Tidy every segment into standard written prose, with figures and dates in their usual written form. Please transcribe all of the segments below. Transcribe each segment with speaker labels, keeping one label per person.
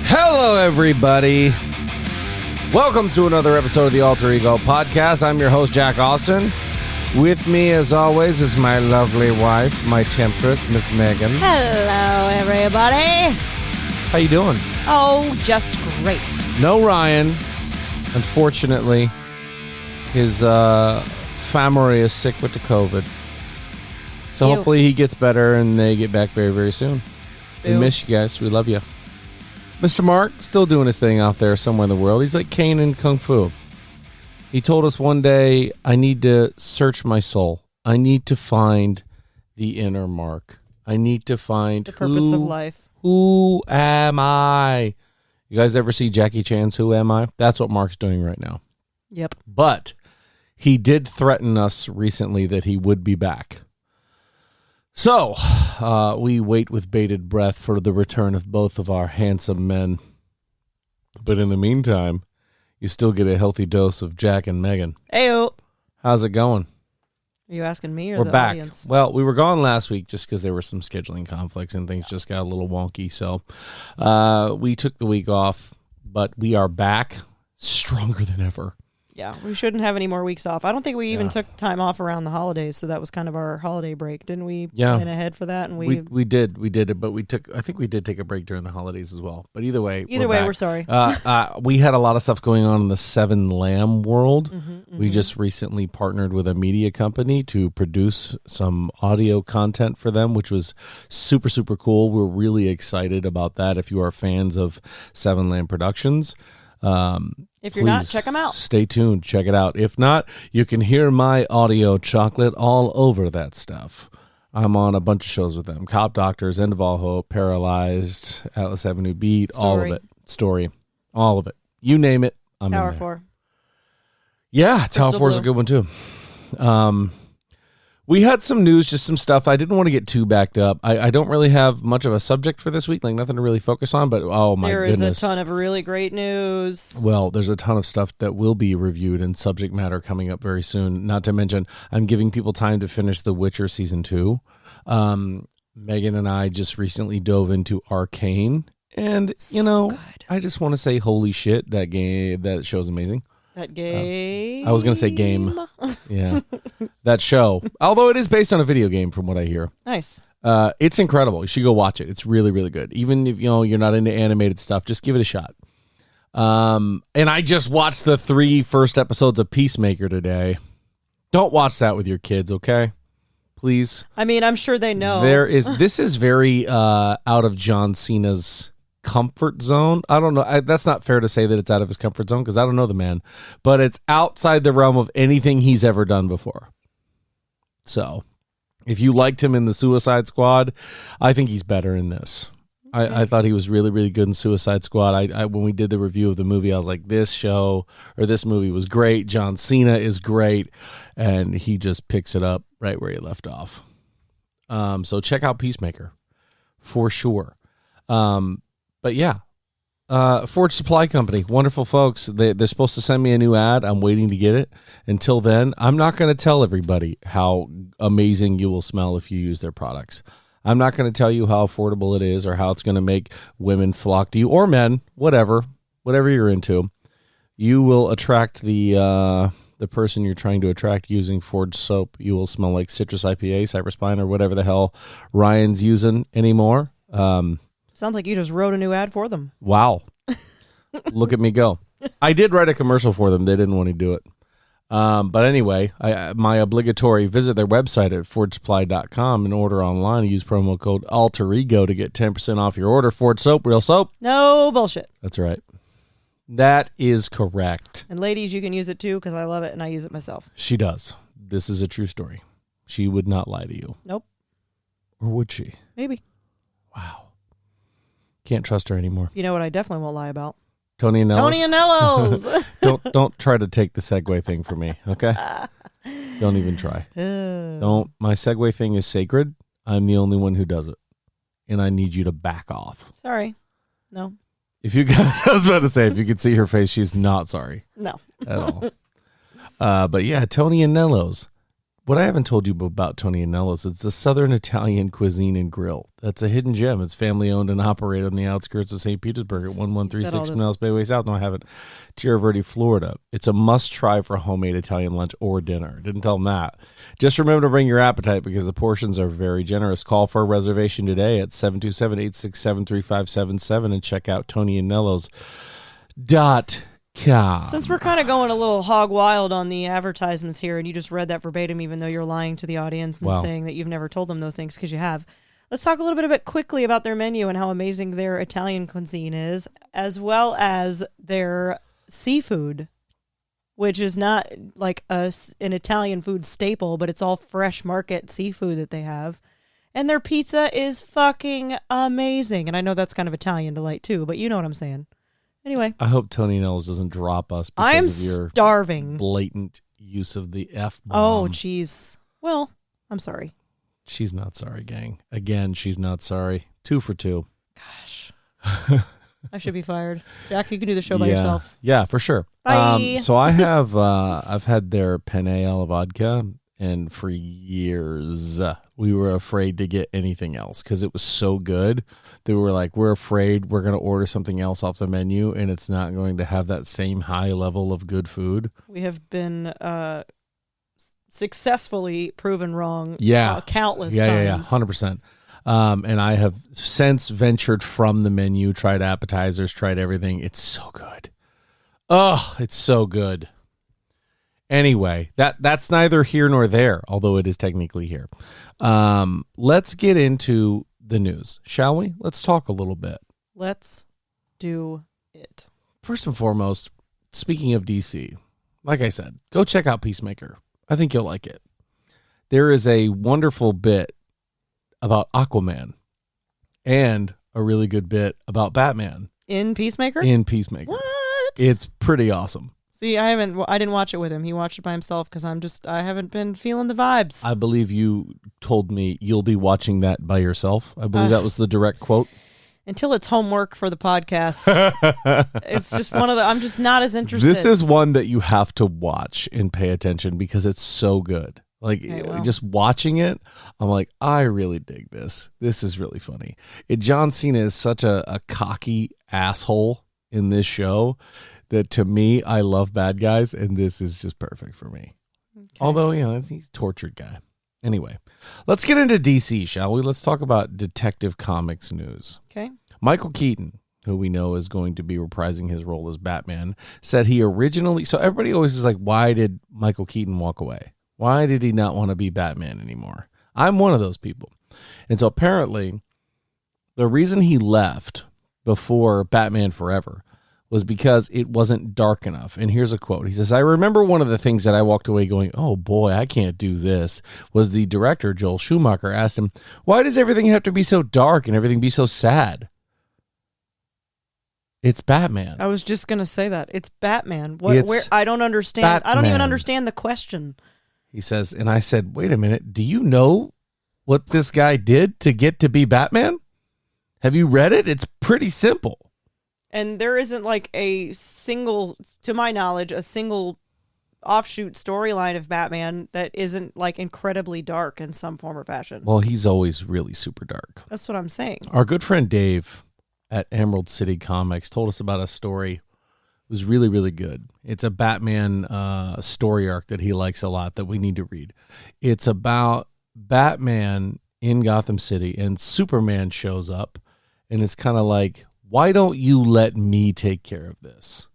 Speaker 1: Hello, everybody. Welcome to another episode of the Alter Ego Podcast. I'm your host, Jack Austin. With me, as always, is my lovely wife, my temptress, Miss Meagan.
Speaker 2: Hello, everybody.
Speaker 1: How you doing?
Speaker 2: Oh, just great.
Speaker 1: No Ryan. Unfortunately, his family is sick with the COVID. So hopefully he gets better and they get back very, very soon. We miss you guys. We love you. Mr. Mark, still doing his thing out there somewhere in the world. He's like Kane in Kung Fu. He told us one day, I need to search my soul. I need to find the inner Mark. I need to find
Speaker 2: the purpose of life.
Speaker 1: Who am I? You guys ever see Jackie Chan's Who Am I? That's what Mark's doing right now.
Speaker 2: Yep.
Speaker 1: But he did threaten us recently that he would be back. So, we wait with bated breath for the return of both of our handsome men. But in the meantime, you still get a healthy dose of Jack and Meagan.
Speaker 2: Ayo.
Speaker 1: How's it going?
Speaker 2: Are you asking me or
Speaker 1: We're
Speaker 2: the
Speaker 1: back.
Speaker 2: audience?
Speaker 1: Well, we were gone last week just because there were some scheduling conflicts and things just got a little wonky. So, we took the week off, but we are back stronger than ever.
Speaker 2: Yeah, we shouldn't have any more weeks off. I don't think we even took time off around the holidays, so that was kind of our holiday break. Didn't we plan ahead for that? And we
Speaker 1: did it, but I think we did take a break during the holidays as well. But either way,
Speaker 2: we're sorry.
Speaker 1: We had a lot of stuff going on in the Seven Lamb world. We just recently partnered with a media company to produce some audio content for them, which was super, super cool. We're really excited about that. If you are fans of Seven Lamb Productions,
Speaker 2: if you're not, check them out.
Speaker 1: Stay tuned. Check it out. If not, you can hear my audio chocolate all over that stuff. I'm on a bunch of shows with them. Cop Doctors, End of All Hope, Paralyzed, Atlas Avenue Beat, all of it. Story. All of it. You name it, I'm
Speaker 2: Tower
Speaker 1: in there.
Speaker 2: 4.
Speaker 1: Yeah, Tower 4 is a good one too. We had some news, just some stuff. I didn't want to get too backed up. I don't really have much of a subject for this week, like nothing to really focus on, but oh my goodness.
Speaker 2: There is a ton of really great news.
Speaker 1: Well, there's a ton of stuff that will be reviewed and subject matter coming up very soon. Not to mention, I'm giving people time to finish The Witcher Season 2. Meagan and I just recently dove into Arcane, and, good. I just want to say, holy shit, that show's amazing.
Speaker 2: That game.
Speaker 1: I was going to say game. Yeah. That show. Although it is based on a video game from what I hear.
Speaker 2: Nice.
Speaker 1: It's incredible. You should go watch it. It's really, really good. Even if you're not into animated stuff, just give it a shot. And I just watched the 3 first episodes of Peacemaker today. Don't watch that with your kids, okay? Please.
Speaker 2: I mean, I'm sure they know.
Speaker 1: This is very out of John Cena's comfort zone. I don't know. That's not fair to say that it's out of his comfort zone because I don't know the man, but it's outside the realm of anything he's ever done before. So if you liked him in the Suicide Squad, I think he's better in this. I thought he was really, really good in Suicide Squad. I when we did the review of the movie, I was like, this movie was great. John Cena is great. And he just picks it up right where he left off. So check out Peacemaker for sure. But yeah, Forge Supply Company, wonderful folks. They're supposed to send me a new ad. I'm waiting to get it. Until then, I'm not going to tell everybody how amazing you will smell if you use their products. I'm not going to tell you how affordable it is or how it's going to make women flock to you or men, whatever you're into. You will attract the person you're trying to attract using Forge soap. You will smell like citrus IPA, Cypress Pine, or whatever the hell Ryan's using anymore.
Speaker 2: Sounds like you just wrote a new ad for them.
Speaker 1: Wow. Look at me go. I did write a commercial for them. They didn't want to do it. But anyway, my obligatory visit their website at forgesupply.com and order online and use promo code ALTEREGO to get 10% off your order. Forge soap, real soap.
Speaker 2: No bullshit.
Speaker 1: That's right. That is correct.
Speaker 2: And ladies, you can use it too because I love it and I use it myself.
Speaker 1: She does. This is a true story. She would not lie to you.
Speaker 2: Nope.
Speaker 1: Or would she?
Speaker 2: Maybe.
Speaker 1: Wow. Can't trust her anymore.
Speaker 2: You know what I definitely won't lie about?
Speaker 1: Tony Anellos.
Speaker 2: Tony Anellos.
Speaker 1: Don't try to take the segue thing from me, okay? Don't even try. Don't. My segue thing is sacred. I'm the only one who does it. And I need you to back off.
Speaker 2: Sorry. No.
Speaker 1: If you guys, I was about to say, if you could see her face, she's not sorry.
Speaker 2: No.
Speaker 1: At all. But yeah, Tony and Nello's. What I haven't told you about Tony and Nello's, it's a Southern Italian cuisine and grill. That's a hidden gem. It's family owned and operated on the outskirts of St. Petersburg at 1136 Pinellas Bay Way South. No, I haven't. Tierra Verde, Florida. It's a must try for homemade Italian lunch or dinner. Didn't tell them that. Just remember to bring your appetite because the portions are very generous. Call for a reservation today at 727-867-3577 and check out TonyandNellos.com.
Speaker 2: Since we're kind of going a little hog wild on the advertisements here, and you just read that verbatim, even though you're lying to the audience and saying that you've never told them those things because you have, let's talk a little bit quickly about their menu and how amazing their Italian cuisine is, as well as their seafood, which is not like an Italian food staple, but it's all fresh market seafood that they have. And their pizza is fucking amazing. And I know that's kind of Italian delight too, but you know what I'm saying. Anyway.
Speaker 1: I hope Tony Nells doesn't drop us because of your
Speaker 2: starving.
Speaker 1: Blatant use of the F-bomb.
Speaker 2: Oh, jeez. Well, I'm sorry.
Speaker 1: She's not sorry, gang. Again, she's not sorry. 2 for 2.
Speaker 2: Gosh. I should be fired. Jack, you can do the show by yourself.
Speaker 1: Yeah, for sure.
Speaker 2: Bye.
Speaker 1: So I have, I've had their penne alla vodka, and for years we were afraid to get anything else because it was so good. They were like, we're afraid we're going to order something else off the menu and it's not going to have that same high level of good food.
Speaker 2: We have been successfully proven wrong countless times.
Speaker 1: Yeah, 100%. And I have since ventured from the menu, tried appetizers, tried everything. It's so good. Oh, it's so good. Anyway, that's neither here nor there, although it is technically here. Let's get into the news, shall we? Let's talk a little bit.
Speaker 2: Let's do it.
Speaker 1: First and foremost, speaking of DC, like I said, go check out Peacemaker. I think you'll like it. There is a wonderful bit about Aquaman and a really good bit about Batman.
Speaker 2: In Peacemaker?
Speaker 1: In Peacemaker.
Speaker 2: What?
Speaker 1: It's pretty awesome.
Speaker 2: See, I didn't watch it with him. He watched it by himself because I haven't been feeling the vibes.
Speaker 1: I believe you told me you'll be watching that by yourself. I believe that was the direct quote.
Speaker 2: Until it's homework for the podcast. It's just I'm just not as interested.
Speaker 1: This is one that you have to watch and pay attention because it's so good. Like, just watching it, I'm like, I really dig this. This is really funny. John Cena is such a cocky asshole in this show that to me, I love bad guys, and this is just perfect for me. Okay. Although, he's a tortured guy. Anyway, let's get into DC, shall we? Let's talk about Detective Comics news.
Speaker 2: Okay.
Speaker 1: Michael Keaton, who we know is going to be reprising his role as Batman, said he originally... So everybody always is like, why did Michael Keaton walk away? Why did he not want to be Batman anymore? I'm one of those people. And so apparently, the reason he left before Batman Forever was because it wasn't dark enough. And here's a quote. He says, I remember one of the things that I walked away going, oh boy, I can't do this, was the director, Joel Schumacher, asked him, why does everything have to be so dark and everything be so sad? It's Batman.
Speaker 2: I was just going to say that. It's Batman. Where I don't understand. Batman. I don't even understand the question.
Speaker 1: He says, and I said, wait a minute, do you know what this guy did to get to be Batman? Have you read it? It's pretty simple.
Speaker 2: And there isn't like a single, to my knowledge, a single offshoot storyline of Batman that isn't like incredibly dark in some form or fashion.
Speaker 1: Well, he's always really super dark.
Speaker 2: That's what I'm saying.
Speaker 1: Our good friend Dave at Emerald City Comics told us about a story. It was really, really good. It's a Batman story arc that he likes a lot that we need to read. It's about Batman in Gotham City and Superman shows up and it's kind of like, why don't you let me take care of this?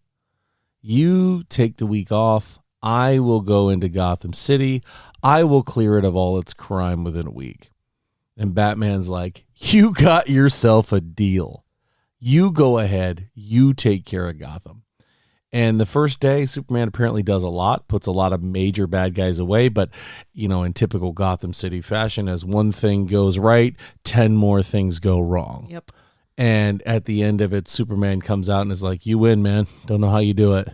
Speaker 1: You take the week off. I will go into Gotham City. I will clear it of all its crime within a week. And Batman's like, you got yourself a deal. You go ahead. You take care of Gotham. And the first day, Superman apparently does a lot, puts a lot of major bad guys away. But, in typical Gotham City fashion, as one thing goes right, 10 more things go wrong.
Speaker 2: Yep.
Speaker 1: And at the end of it, Superman comes out and is like, you win, man. Don't know how you do it.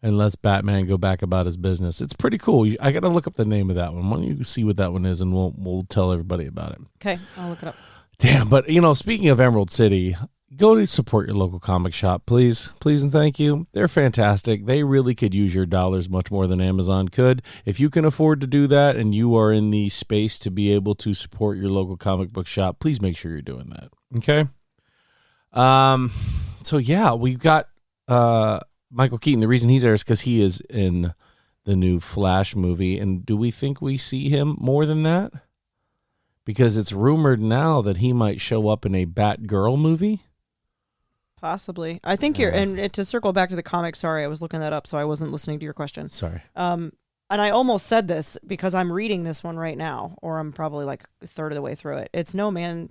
Speaker 1: And lets Batman go back about his business. It's pretty cool. I got to look up the name of that one. Why don't you see what that one is, and we'll tell everybody about it.
Speaker 2: Okay, I'll look it up.
Speaker 1: Damn, but, speaking of Emerald City, go to support your local comic shop, please. Please and thank you. They're fantastic. They really could use your dollars much more than Amazon could. If you can afford to do that and you are in the space to be able to support your local comic book shop, please make sure you're doing that. Okay? So yeah, we've got Michael Keaton. The reason he's there is because he is in the new Flash movie. And do we think we see him more than that? Because it's rumored now that he might show up in a Batgirl movie.
Speaker 2: Possibly. I think you're, and to circle back to the comics, sorry, I was looking that up, so I wasn't listening to your question.
Speaker 1: Sorry.
Speaker 2: And I almost said this because I'm reading this one right now, or I'm probably like a third of the way through it. It's No Man's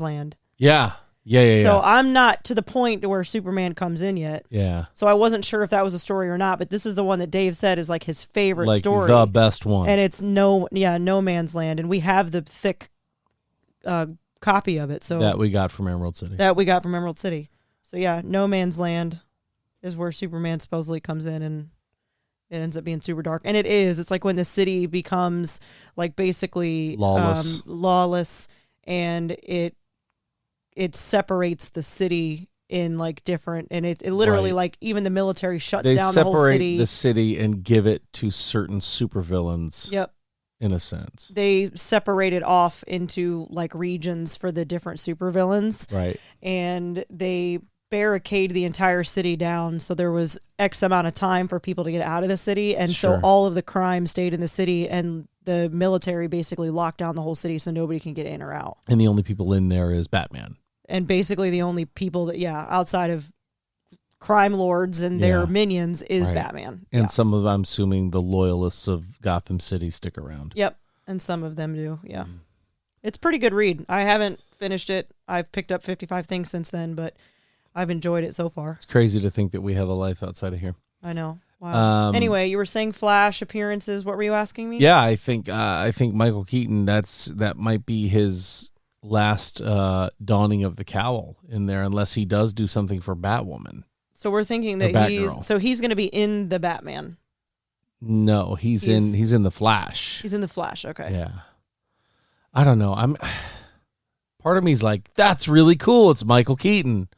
Speaker 2: Land.
Speaker 1: Yeah.
Speaker 2: So I'm not to the point to where Superman comes in yet.
Speaker 1: Yeah.
Speaker 2: So I wasn't sure if that was a story or not, but this is the one that Dave said is like his favorite story.
Speaker 1: The best one.
Speaker 2: And it's No Man's Land. And we have the thick copy of it. So
Speaker 1: that we got from Emerald City.
Speaker 2: So yeah, No Man's Land is where Superman supposedly comes in, and it ends up being super dark. And it is. It's like when the city becomes like basically lawless, and it separates the city in like different, and it literally like even the military shuts down the whole city.
Speaker 1: They separate the city and give it to certain supervillains.
Speaker 2: Yep.
Speaker 1: In a sense.
Speaker 2: They separate it off into like regions for the different supervillains.
Speaker 1: Right.
Speaker 2: And they barricade the entire city down, so there was X amount of time for people to get out of the city, and so all of the crime stayed in the city, and the military basically locked down the whole city so nobody can get in or out.
Speaker 1: And the only people in there is Batman.
Speaker 2: And basically the only people that, outside of crime lords and their minions is Batman.
Speaker 1: And some of, I'm assuming, the loyalists of Gotham City stick around.
Speaker 2: Yep. And some of them do, yeah. It's a pretty good read. I haven't finished it. I've picked up 55 things since then, but I've enjoyed it so far.
Speaker 1: It's crazy to think that we have a life outside of here.
Speaker 2: I know. Wow. Anyway, you were saying Flash appearances. What were you asking me?
Speaker 1: Yeah, I think Michael Keaton, that might be his last donning of the cowl in there, unless he does do something for Batwoman.
Speaker 2: So we're thinking that he's going to be in the Batman.
Speaker 1: No, he's in the Flash.
Speaker 2: He's in the Flash. Okay.
Speaker 1: Yeah. I don't know. Part of me's like, that's really cool. It's Michael Keaton.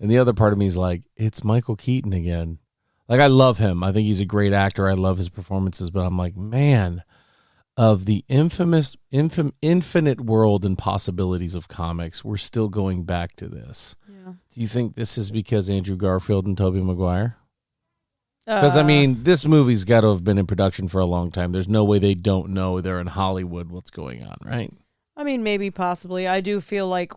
Speaker 1: And the other part of me is like, it's Michael Keaton again. Like, I love him. I think he's a great actor. I love his performances, but I'm like, man, of the infinite world and possibilities of comics, we're still going back to this. Yeah. Do you think this is because Andrew Garfield and Tobey Maguire? Because, I mean, this movie's got to have been in production for a long time. There's no way they don't know they're in Hollywood what's going on, right?
Speaker 2: I mean, maybe, possibly. I do feel like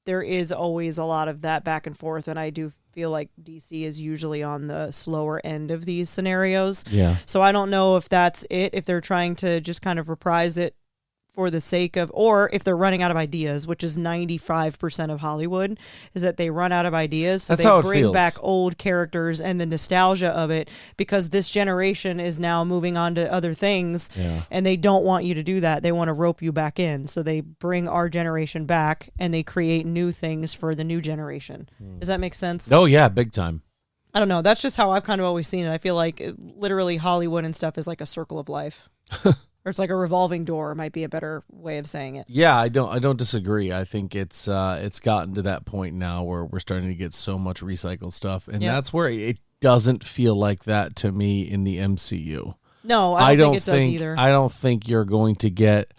Speaker 2: there is always a lot of that back and forth, and I do feel like DC is usually on the slower end of these scenarios. Yeah. So I don't know if that's it, if they're trying to just kind of reprise it for the sake of, or if they're running out of ideas, which is 95% of Hollywood, is that they run out of ideas. So they bring back old characters and the nostalgia of it, because this generation is now moving on to other things, and they don't want you to do that. They want to rope you back in. So they bring our generation back and they create new things for the new generation. Does that make sense?
Speaker 1: Oh, yeah, big time.
Speaker 2: I don't know. That's just how I've kind of always seen it. I feel like literally Hollywood and stuff is like a circle of life. Or it's like a revolving door might be a better way of saying it.
Speaker 1: Yeah, I don't disagree. I think it's gotten to that point now where we're starting to get so much recycled stuff, and that's where it doesn't feel like that to me in the MCU.
Speaker 2: No, I don't think it does either.
Speaker 1: I don't think you're going to get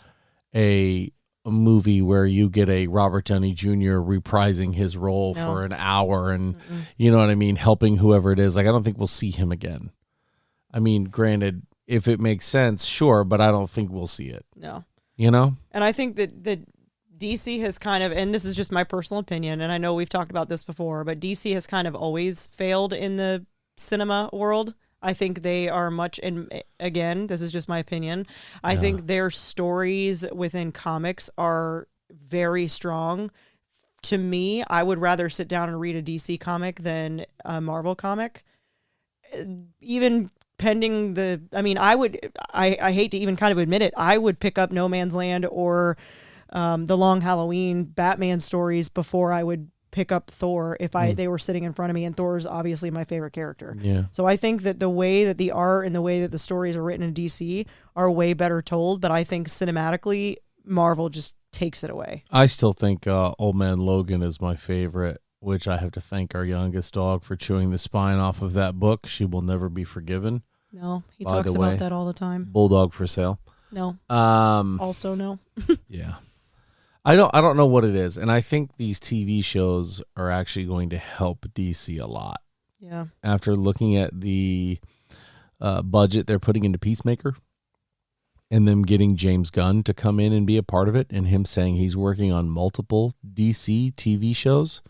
Speaker 1: a movie where you get a Robert Downey Jr. reprising his role for an hour and you know what I mean, helping whoever it is. Like, I don't think we'll see him again. I mean, granted, if it makes sense, sure, but I don't think we'll see it. No. You know?
Speaker 2: And I think that DC has kind of, and this is just my personal opinion, and I know we've talked about this before, but DC has kind of always failed in the cinema world. I think they are much, and again, this is just my opinion, I think their stories within comics are very strong. To me, I would rather sit down and read a DC comic than a Marvel comic. Even pending I hate to even kind of admit it, I would pick up No Man's Land or the Long Halloween Batman stories before I would pick up Thor if they were sitting in front of me, and Thor's obviously my favorite character. Yeah. So I think that the way that the art and the way that the stories are written in DC are way better told, but I think cinematically Marvel just takes it away.
Speaker 1: I still think Old Man Logan is my favorite, which I have to thank our youngest dog for chewing the spine off of that book. She will never be forgiven.
Speaker 2: No, he talks about that all the time.
Speaker 1: Bulldog for sale.
Speaker 2: No. Also no.
Speaker 1: Yeah. I don't know what it is, and I think these TV shows are actually going to help DC a lot.
Speaker 2: Yeah.
Speaker 1: After looking at the budget they're putting into Peacemaker, and them getting James Gunn to come in and be a part of it, and him saying he's working on multiple DC TV shows.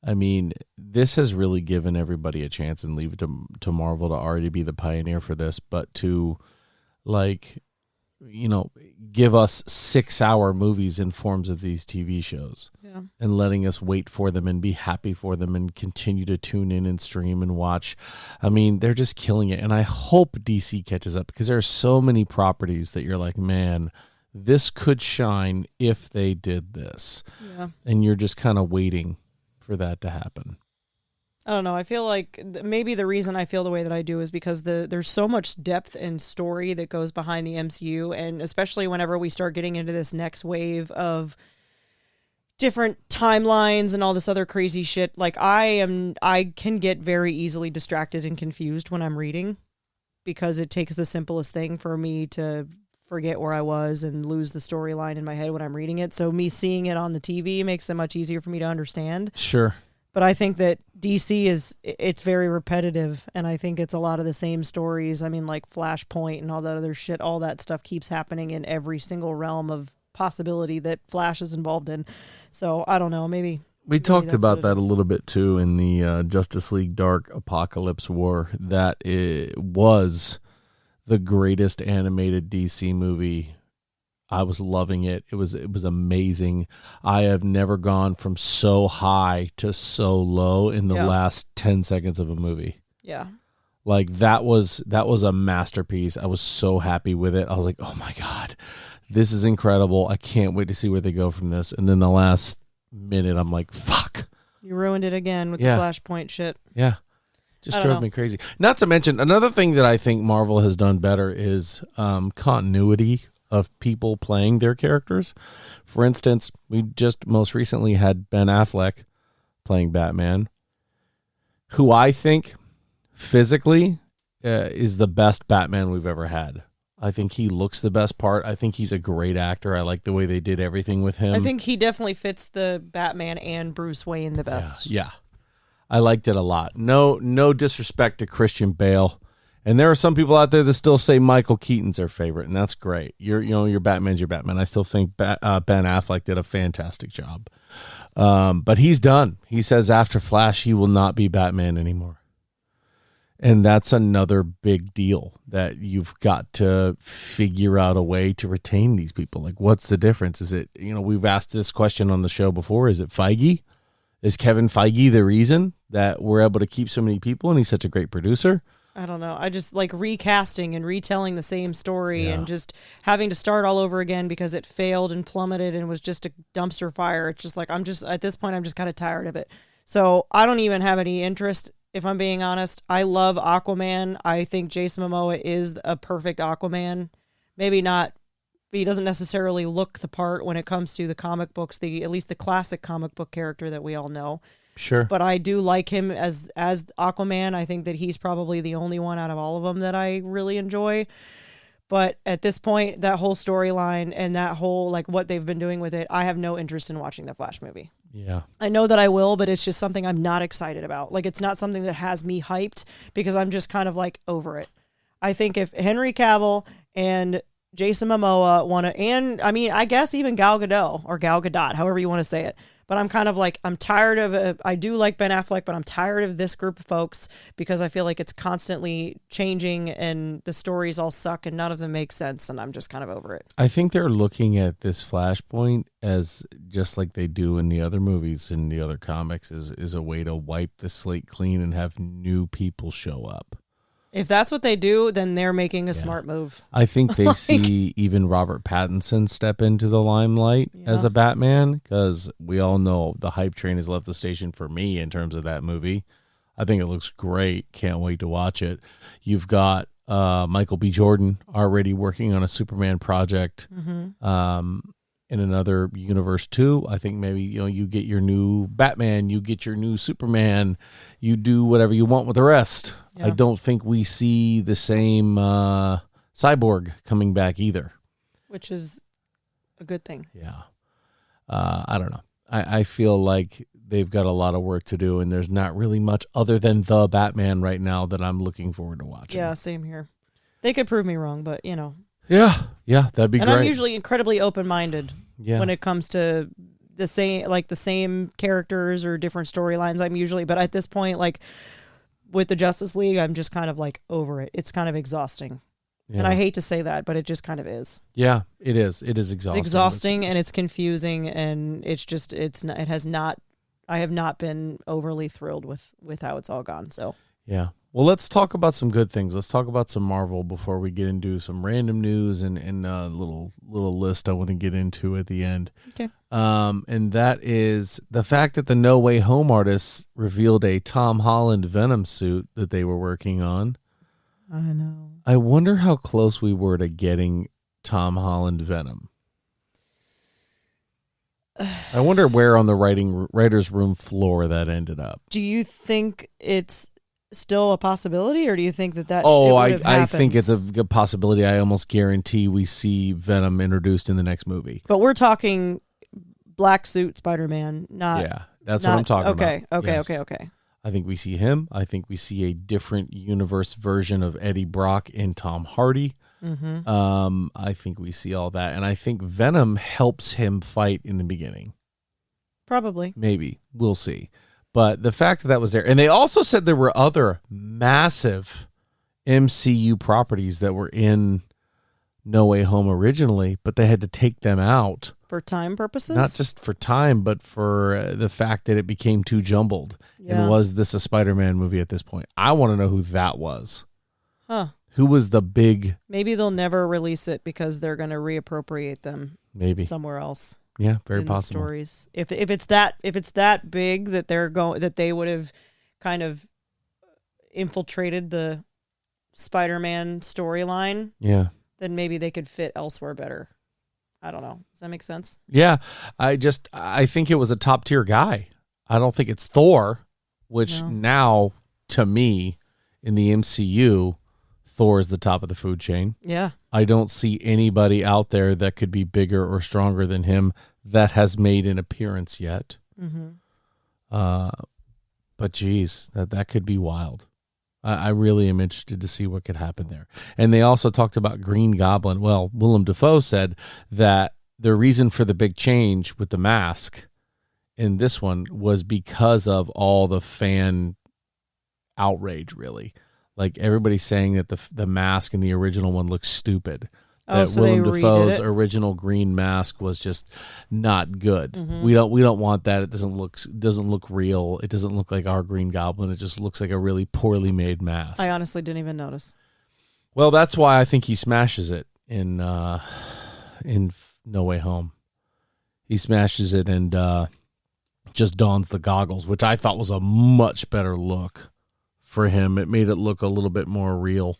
Speaker 1: I mean, this has really given everybody a chance, and leave it to Marvel to already be the pioneer for this, but to, like, you know, give us 6-hour movies in forms of these TV shows.
Speaker 2: Yeah.
Speaker 1: And letting us wait for them and be happy for them and continue to tune in and stream and watch. I mean, they're just killing it. And I hope DC catches up, because there are so many properties that you're like, man, this could shine if they did this.
Speaker 2: Yeah.
Speaker 1: And you're just kind of waiting for that to happen.
Speaker 2: I don't know. I feel like maybe the reason I feel the way that I do is because there's so much depth and story that goes behind the MCU, and especially whenever we start getting into this next wave of different timelines and all this other crazy shit. Like I can get very easily distracted and confused when I'm reading, because it takes the simplest thing for me to forget where I was and lose the storyline in my head when I'm reading it. So me seeing it on the TV makes it much easier for me to understand.
Speaker 1: Sure.
Speaker 2: But I think that DC it's very repetitive, and I think it's a lot of the same stories. I mean, like Flashpoint and all that other shit, all that stuff keeps happening in every single realm of possibility that Flash is involved in. So I don't know, maybe
Speaker 1: we talked about that a little bit too in the Justice League Dark Apocalypse War. That it was the greatest animated DC movie. I was loving it. It was amazing. I have never gone from so high to so low in the last 10 seconds of a movie.
Speaker 2: Yeah.
Speaker 1: Like that was a masterpiece. I was so happy with it. I was like, "Oh my God, this is incredible. I can't wait to see where they go from this." And then the last minute, I'm like, "Fuck."
Speaker 2: You ruined it again with the Flashpoint shit.
Speaker 1: Yeah. Just drove me crazy. Not to mention, another thing that I think Marvel has done better is continuity of people playing their characters. For instance, we just most recently had Ben Affleck playing Batman, who I think physically is the best Batman we've ever had. I think he looks the best part. I think he's a great actor. I like the way they did everything with him.
Speaker 2: I think he definitely fits the Batman and Bruce Wayne the best.
Speaker 1: Yeah. I liked it a lot. No disrespect to Christian Bale. And there are some people out there that still say Michael Keaton's their favorite, and that's great. Your Batman's your Batman. I still think Ben Affleck did a fantastic job. But he's done. He says after Flash, he will not be Batman anymore. And that's another big deal, that you've got to figure out a way to retain these people. Like, what's the difference? Is it, we've asked this question on the show before. Is it Feige? Is Kevin Feige the reason that we're able to keep so many people and he's such a great producer?
Speaker 2: I don't know. I just like recasting and retelling the same story and just having to start all over again because it failed and plummeted and was just a dumpster fire. It's just like, at this point, I'm just kind of tired of it. So I don't even have any interest, if I'm being honest. I love Aquaman. I think Jason Momoa is a perfect Aquaman. Maybe not, he doesn't necessarily look the part when it comes to the comic books, at least the classic comic book character that we all know.
Speaker 1: Sure.
Speaker 2: But I do like him as Aquaman. I think that he's probably the only one out of all of them that I really enjoy. But at this point, that whole storyline and that whole, like, what they've been doing with it, I have no interest in watching the Flash movie.
Speaker 1: Yeah.
Speaker 2: I know that I will, but it's just something I'm not excited about. Like, it's not something that has me hyped because I'm just kind of, like, over it. I think if Henry Cavill and Jason Momoa want to, and, I mean, I guess even Gal Gadot, or Gal Gadot, however you want to say it, but I'm kind of like, I'm tired of it. I do like Ben Affleck, but I'm tired of this group of folks because I feel like it's constantly changing and the stories all suck and none of them make sense, and I'm just kind of over it.
Speaker 1: I think they're looking at this Flashpoint as just like they do in the other movies and the other comics is a way to wipe the slate clean and have new people show up.
Speaker 2: If that's what they do, then they're making a smart move.
Speaker 1: I think they see even Robert Pattinson step into the limelight as a Batman, because we all know the hype train has left the station for me in terms of that movie. I think it looks great. Can't wait to watch it. You've got Michael B. Jordan already working on a Superman project. Mm-hmm. in another universe too. I think maybe, you get your new Batman, you get your new Superman, you do whatever you want with the rest.
Speaker 2: Yeah.
Speaker 1: I don't think we see the same Cyborg coming back either.
Speaker 2: Which is a good thing.
Speaker 1: Yeah. I don't know. I feel like they've got a lot of work to do, and there's not really much other than the Batman right now that I'm looking forward to watching.
Speaker 2: Yeah, same here. They could prove me wrong, but
Speaker 1: Yeah, that'd be great.
Speaker 2: And I'm usually incredibly open-minded when it comes to the same characters or different storylines. But at this point, like with the Justice League, I'm just kind of like over it. It's kind of exhausting. Yeah. And I hate to say that, but it just kind of is.
Speaker 1: Yeah, it is. It is exhausting.
Speaker 2: It's exhausting and it's confusing, and I have not been overly thrilled with how it's all gone. So
Speaker 1: yeah. Well, let's talk about some good things. Let's talk about some Marvel before we get into some random news and a little list I want to get into at the end.
Speaker 2: Okay.
Speaker 1: And that is the fact that the No Way Home artists revealed a Tom Holland Venom suit that they were working on.
Speaker 2: I know.
Speaker 1: I wonder how close we were to getting Tom Holland Venom. I wonder where on the writer's room floor that ended up.
Speaker 2: Do you think it's still a possibility, or do you think that
Speaker 1: I think it's a good possibility. I almost guarantee we see Venom introduced in the next movie.
Speaker 2: But we're talking Black Suit Spiderman, not...
Speaker 1: Yeah, that's what I'm talking about.
Speaker 2: Okay.
Speaker 1: I think we see him. I think we see a different universe version of Eddie Brock in Tom Hardy. Mm-hmm. I think we see all that. And I think Venom helps him fight in the beginning.
Speaker 2: Probably.
Speaker 1: Maybe. We'll see. But the fact that was there, and they also said there were other massive MCU properties that were in No Way Home originally, but they had to take them out.
Speaker 2: For time purposes?
Speaker 1: Not just for time, but for the fact that it became too jumbled.
Speaker 2: Yeah.
Speaker 1: And was this a Spider-Man movie at this point? I want to know who that was.
Speaker 2: Huh.
Speaker 1: Who was the big...
Speaker 2: Maybe they'll never release it because they're going to reappropriate them somewhere else.
Speaker 1: Yeah, very
Speaker 2: in
Speaker 1: possible.
Speaker 2: The stories. If it's that big that they would have kind of infiltrated the Spider-Man storyline, then maybe they could fit elsewhere better. I don't know. Does that make sense?
Speaker 1: Yeah, I think it was a top tier guy. I don't think it's Thor, which now to me in the MCU, Thor is the top of the food chain. Yeah. I don't see anybody out there that could be bigger or stronger than him that has made an appearance yet. Mm-hmm. But geez, that could be wild. I really am interested to see what could happen there. And they also talked about Green Goblin. Well, Willem Dafoe said that the reason for the big change with the mask in this one was because of all the fan outrage, really. Like everybody's saying that the mask in the original one looks stupid. That
Speaker 2: so
Speaker 1: Willem Dafoe's original green mask was just not good. Mm-hmm. We don't want that. It doesn't look real. It doesn't look like our Green Goblin. It just looks like a really poorly made mask.
Speaker 2: I honestly didn't even notice.
Speaker 1: Well, that's why I think he smashes it in No Way Home. He smashes it and just dons the goggles, which I thought was a much better look for him. It made it look a little bit more real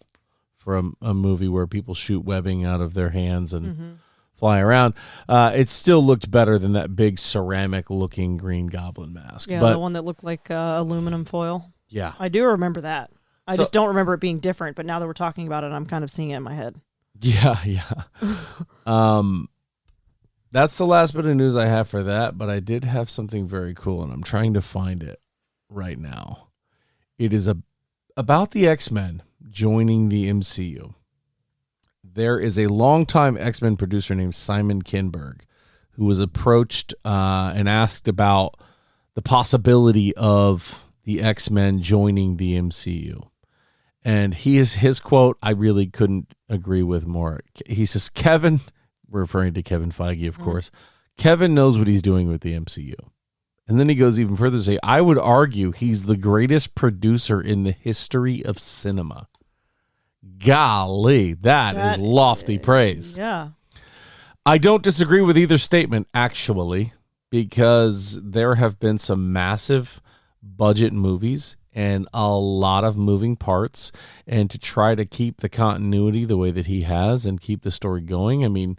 Speaker 1: for a movie where people shoot webbing out of their hands and fly around. It still looked better than that big ceramic-looking Green Goblin mask.
Speaker 2: Yeah, the one that looked like aluminum foil.
Speaker 1: Yeah.
Speaker 2: I do remember that. I just don't remember it being different, but now that we're talking about it, I'm kind of seeing it in my head.
Speaker 1: Yeah. That's the last bit of news I have for that, but I did have something very cool, and I'm trying to find it right now. It is about the X-Men joining the MCU. There is a longtime X-Men producer named Simon Kinberg who was approached and asked about the possibility of the X-Men joining the MCU. And his quote, I really couldn't agree with more. He says, Kevin, referring to Kevin Feige, of course, Kevin knows what he's doing with the MCU. And then he goes even further to say, I would argue he's the greatest producer in the history of cinema. Golly, that is lofty praise.
Speaker 2: Yeah.
Speaker 1: I don't disagree with either statement, actually, because there have been some massive budget movies and a lot of moving parts. And to try to keep the continuity the way that he has and keep the story going, I mean,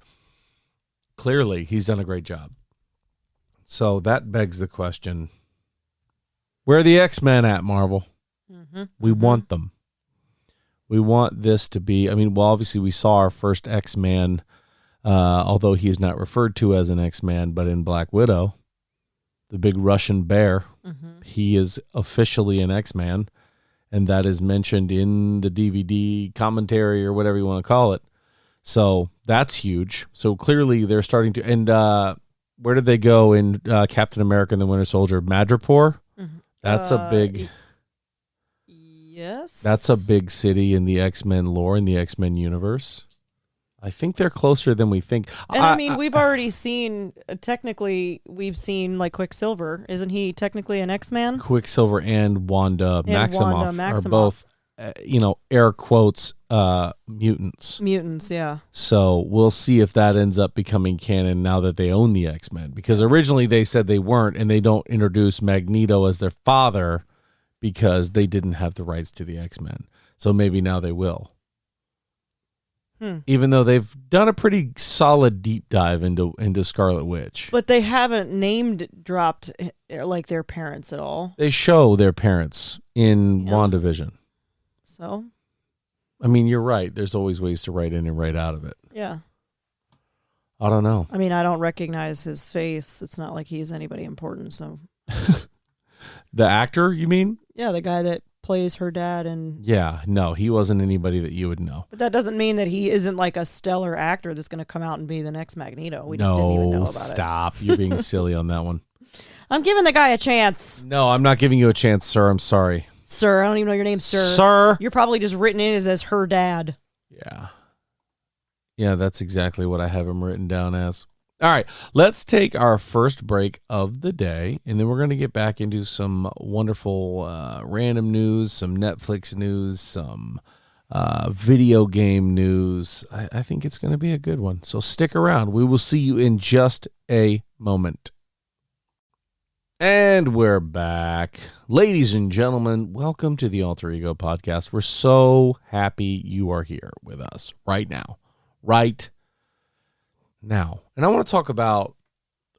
Speaker 1: clearly he's done a great job. So that begs the question, where are the X-Men at, Marvel?
Speaker 2: Mm-hmm.
Speaker 1: We want them. We want this to be, obviously we saw our first X-Man, although he is not referred to as an X-Man, but in Black Widow, the big Russian bear, he is officially an X-Man, and that is mentioned in the DVD commentary or whatever you want to call it. So that's huge. So clearly they're starting to, and where did they go in Captain America and the Winter Soldier? Madripoor? Mm-hmm. That's a big...
Speaker 2: Yes.
Speaker 1: That's a big city in the X-Men lore, in the X-Men universe. I think they're closer than we think.
Speaker 2: And we've already seen, technically, we've seen like Quicksilver. Isn't he technically an X-Man?
Speaker 1: Quicksilver and Wanda Maximoff are both, air quotes, mutants.
Speaker 2: Mutants, yeah.
Speaker 1: So we'll see if that ends up becoming canon now that they own the X-Men. Because originally they said they weren't, and they don't introduce Magneto as their father because they didn't have the rights to the X-Men. So maybe now they will. Even though they've done a pretty solid deep dive into Scarlet Witch.
Speaker 2: But they haven't dropped like their parents at all.
Speaker 1: They show their parents in WandaVision.
Speaker 2: So?
Speaker 1: You're right. There's always ways to write in and write out of it.
Speaker 2: Yeah.
Speaker 1: I don't know.
Speaker 2: I don't recognize his face. It's not like he's anybody important, so...
Speaker 1: The actor, you mean?
Speaker 2: Yeah, the guy that plays her dad. And
Speaker 1: yeah, no, he wasn't anybody that you would know.
Speaker 2: But that doesn't mean that he isn't like a stellar actor that's going to come out and be the next Magneto. We just didn't even know about it.
Speaker 1: Stop. You're being silly on that one.
Speaker 2: I'm giving the guy a chance.
Speaker 1: No, I'm not giving you a chance, sir. I'm sorry.
Speaker 2: Sir, I don't even know your name, sir.
Speaker 1: Sir.
Speaker 2: You're probably just written in as her dad.
Speaker 1: Yeah. Yeah, that's exactly what I have him written down as. All right, let's take our first break of the day, and then we're going to get back into some wonderful random news, some Netflix news, some video game news. I think it's going to be a good one, so stick around. We will see you in just a moment. And we're back. Ladies and gentlemen, welcome to the Alter Ego Podcast. We're so happy you are here with us right now. And I want to talk about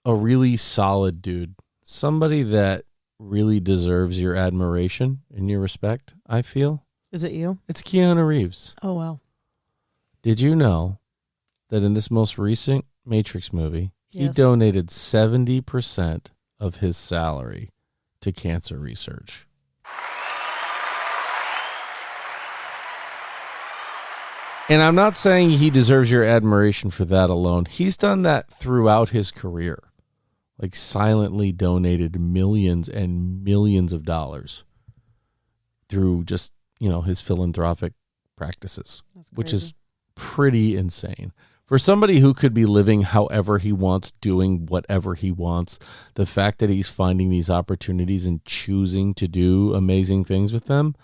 Speaker 1: a really solid dude, somebody that really deserves your admiration and your respect, I feel.
Speaker 2: Is it you?
Speaker 1: It's Keanu Reeves.
Speaker 2: Oh, wow.
Speaker 1: Did you know that in this most recent Matrix movie, he donated 70% of his salary to cancer research? And I'm not saying he deserves your admiration for that alone. He's done that throughout his career. Like silently donated millions and millions of dollars through just, his philanthropic practices, which is pretty insane. For somebody who could be living however he wants, doing whatever he wants, the fact that he's finding these opportunities and choosing to do amazing things with them,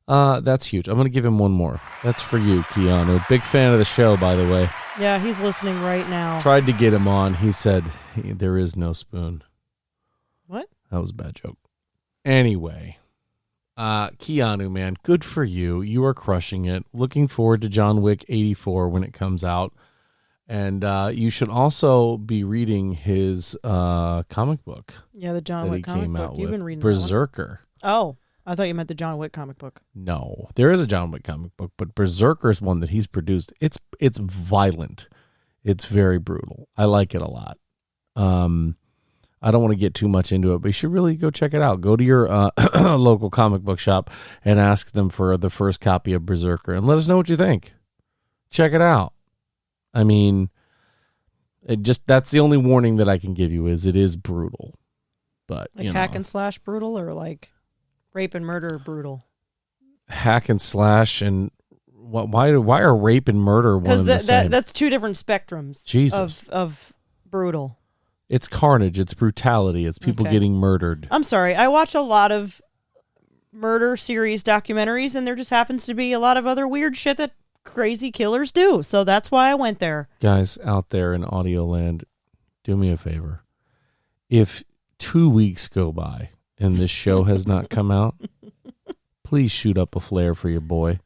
Speaker 1: that's huge. I'm going to give him one more. That's for you, Keanu. Big fan of the show, by the way.
Speaker 2: Yeah, he's listening right now.
Speaker 1: Tried to get him on. He said, there is no spoon.
Speaker 2: What?
Speaker 1: That was a bad joke. Anyway, Keanu, man, good for you. You are crushing it. Looking forward to John Wick 84 when it comes out. And you should also be reading his comic book.
Speaker 2: Yeah, the John Wick comic book. You've been reading
Speaker 1: Berserker.
Speaker 2: That one? Oh. I thought you meant the John Wick comic book.
Speaker 1: No, there is a John Wick comic book, but Berserker's one that he's produced. It's violent. It's very brutal. I like it a lot. I don't want to get too much into it, but you should really go check it out. Go to your local comic book shop and ask them for the first copy of Berserker and let us know what you think. Check it out. That's the only warning that I can give you is it is brutal. But
Speaker 2: like hack and slash brutal or like rape and murder brutal?
Speaker 1: Hack and slash and why are rape and murder one and the same?
Speaker 2: That's two different spectrums.
Speaker 1: Jesus.
Speaker 2: Of brutal.
Speaker 1: It's carnage. It's brutality. It's people getting murdered.
Speaker 2: I'm sorry. I watch a lot of murder series documentaries, and there just happens to be a lot of other weird shit that crazy killers do. So that's why I went there.
Speaker 1: Guys out there in audio land, do me a favor. If 2 weeks go by and this show has not come out, please shoot up a flare for your boy.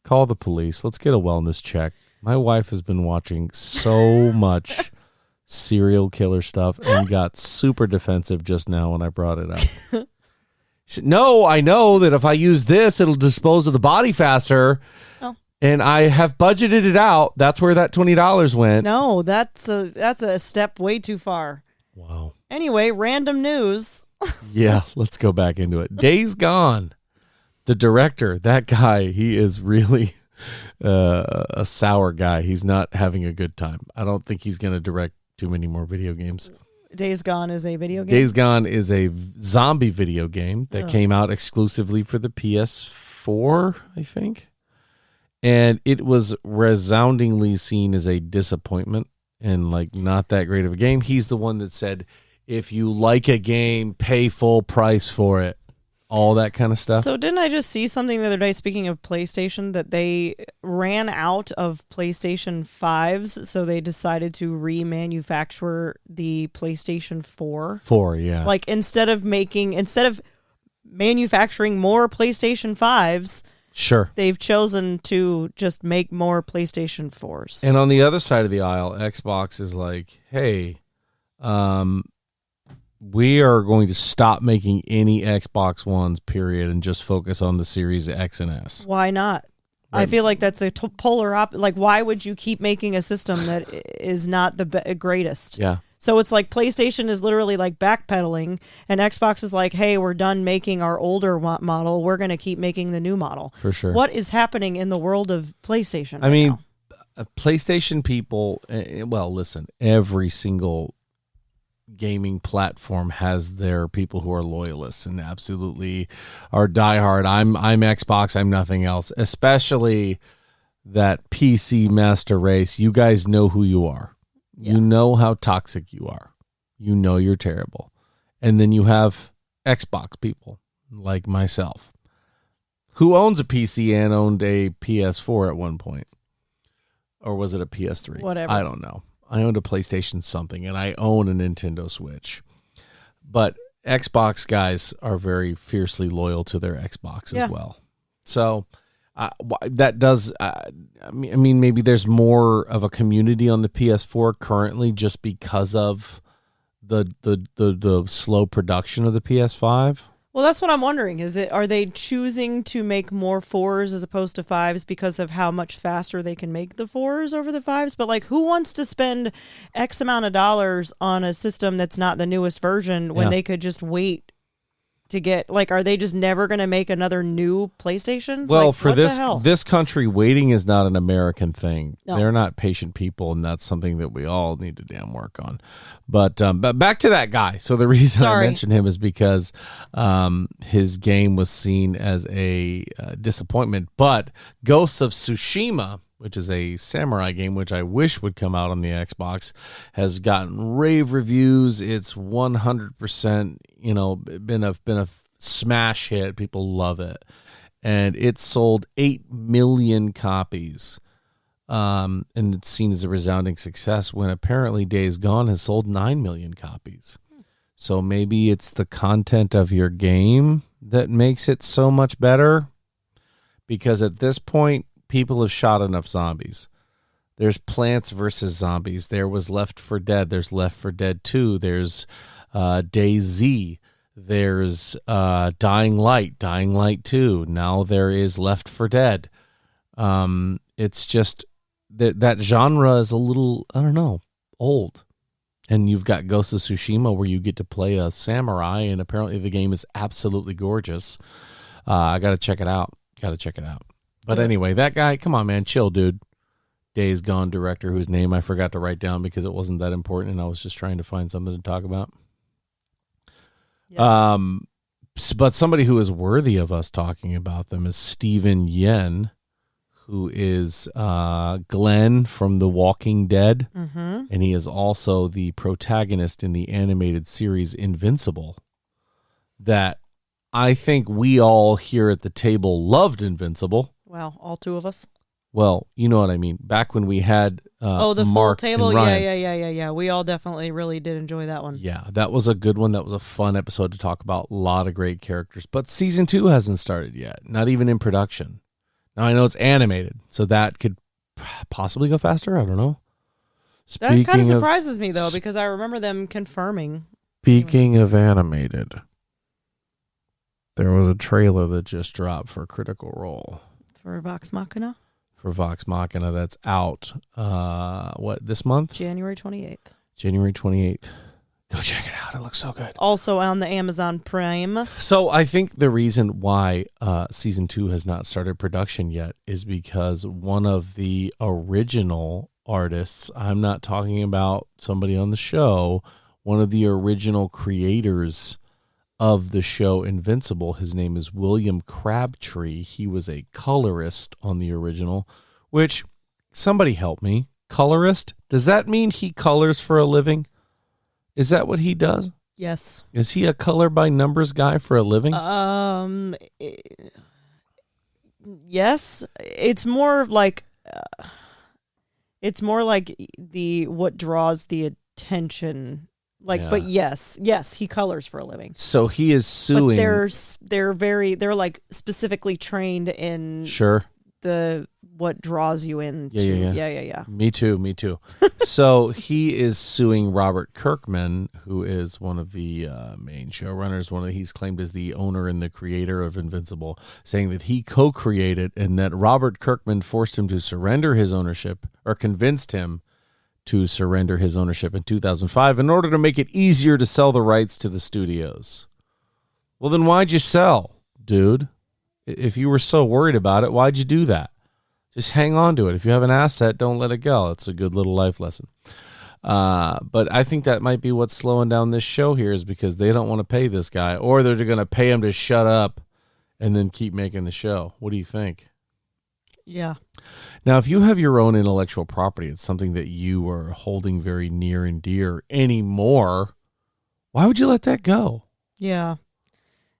Speaker 1: Call the police. Let's get a wellness check. My wife has been watching so much serial killer stuff and got super defensive just now when I brought it up. She said, no, I know that if I use this, it'll dispose of the body faster.
Speaker 2: Oh.
Speaker 1: And I have budgeted it out. That's where that $20 went.
Speaker 2: No, that's a step way too far.
Speaker 1: Wow.
Speaker 2: Anyway, random news.
Speaker 1: Yeah, let's go back into it. Days Gone. The director, that guy, he is really a sour guy. He's not having a good time. I don't think he's going to direct too many more video games.
Speaker 2: Days Gone is a video game?
Speaker 1: Days Gone is a zombie video game that came out exclusively for the PS4, I think. And it was resoundingly seen as a disappointment and like not that great of a game. He's the one that said, if you like a game, pay full price for it. All that kind of stuff.
Speaker 2: So didn't I just see something the other day, speaking of PlayStation, that they ran out of PlayStation 5s, so they decided to remanufacture the PlayStation 4?
Speaker 1: 4, yeah.
Speaker 2: Like instead of manufacturing more PlayStation 5s,
Speaker 1: sure,
Speaker 2: they've chosen to just make more PlayStation 4s.
Speaker 1: And on the other side of the aisle, Xbox is like, hey, we are going to stop making any Xbox Ones, period, and just focus on the Series X and S.
Speaker 2: Why not?
Speaker 1: Right.
Speaker 2: I feel like that's a polar opposite. Like, why would you keep making a system that is not the greatest?
Speaker 1: Yeah.
Speaker 2: So it's like PlayStation is literally like backpedaling, and Xbox is like, hey, we're done making our older model. We're going to keep making the new model.
Speaker 1: For sure.
Speaker 2: What is happening in the world of PlayStation
Speaker 1: I mean,
Speaker 2: now?
Speaker 1: PlayStation people, well, listen, every single gaming platform has their people who are loyalists and absolutely are diehard. I'm Xbox, I'm nothing else. Especially that PC master race. You guys know who you are. Yeah. You know how toxic you are. You know you're terrible. And then you have Xbox people like myself who owns a PC and owned a PS4 at one point. Or was it a PS3?
Speaker 2: Whatever.
Speaker 1: I don't know. I owned a PlayStation something, and I own a Nintendo Switch. But Xbox guys are very fiercely loyal to their Xbox as well. So that does, I mean, maybe there's more of a community on the PS4 currently just because of the slow production of the PS5.
Speaker 2: Well, that's what I'm wondering. Are they choosing to make more 4s as opposed to 5s because of how much faster they can make the 4s over the 5s? But like, who wants to spend X amount of dollars on a system that's not the newest version when they could just wait to get, like, are they just never going to make another new PlayStation?
Speaker 1: Well,
Speaker 2: like,
Speaker 1: for this country, waiting is not an American thing.
Speaker 2: No.
Speaker 1: They're not patient people, and that's something that we all need to damn work on. But back to that guy. So the reason I mentioned him is because his game was seen as a disappointment. But Ghosts of Tsushima, which is a samurai game, which I wish would come out on the Xbox, has gotten rave reviews. It's 100%, been a smash hit. People love it. And it sold 8 million copies. And it's seen as a resounding success when apparently Days Gone has sold 9 million copies. So maybe it's the content of your game that makes it so much better. Because at this point, people have shot enough zombies. There's Plants versus Zombies. There was Left 4 Dead. There's Left 4 Dead 2. There's DayZ. There's Dying Light. Dying Light 2. Now there is Left 4 Dead. It's just that genre is a little, I don't know, old. And you've got Ghost of Tsushima where you get to play a samurai, and apparently the game is absolutely gorgeous. I got to check it out. But anyway, that guy, come on, man, chill, dude. Days Gone director, whose name I forgot to write down because it wasn't that important, and I was just trying to find something to talk about. Yes. But somebody who is worthy of us talking about them is Steven Yeun, who is Glenn from The Walking Dead, and he is also the protagonist in the animated series Invincible, that I think we all here at the table loved Invincible.
Speaker 2: Wow, all two of us?
Speaker 1: Well, you know what I mean. Back when we had
Speaker 2: the
Speaker 1: Mark
Speaker 2: full table?
Speaker 1: and Ryan.
Speaker 2: Yeah. We all definitely really did enjoy that one.
Speaker 1: Yeah, that was a good one. That was a fun episode to talk about. A lot of great characters. But season 2 hasn't started yet. Not even in production. Now, I know it's animated, so that could possibly go faster. I don't know.
Speaker 2: That kind of surprises me, though, because I remember them confirming.
Speaker 1: Speaking of animated, there was a trailer that just dropped for Critical Role.
Speaker 2: For Vox Machina?
Speaker 1: For Vox Machina, that's out, this month?
Speaker 2: January 28th.
Speaker 1: January 28th. Go check it out. It looks so good.
Speaker 2: Also on the Amazon Prime.
Speaker 1: So I think the reason why season 2 has not started production yet is because one of the original artists, I'm not talking about somebody on the show, one of the original creators of the show Invincible, his name is William Crabtree. He was a colorist on the original, which, somebody help me, colorist? Does that mean he colors for a living? Is that what he does?
Speaker 2: Yes.
Speaker 1: Is he a color by numbers guy for a living?
Speaker 2: Yes. It's more like the what draws the attention. But yes, he colors for a living.
Speaker 1: So he is suing.
Speaker 2: But they're like specifically trained in the what draws you in. Yeah.
Speaker 1: Me too. So he is suing Robert Kirkman, who is one of the main showrunners. He's claimed as the owner and the creator of Invincible, saying that he co-created and that Robert Kirkman forced him to surrender his ownership, or convinced him to surrender his ownership in 2005 in order to make it easier to sell the rights to the studios. Well, then why'd you sell, dude? If you were so worried about it, why'd you do that? Just hang on to it. If you have an asset, don't let it go. It's a good little life lesson. But I think that might be what's slowing down this show here, is because they don't want to pay this guy, or they're going to pay him to shut up and then keep making the show. What do you think?
Speaker 2: Yeah.
Speaker 1: Now, if you have your own intellectual property, it's something that you are holding very near and dear anymore, why would you let that go?
Speaker 2: Yeah.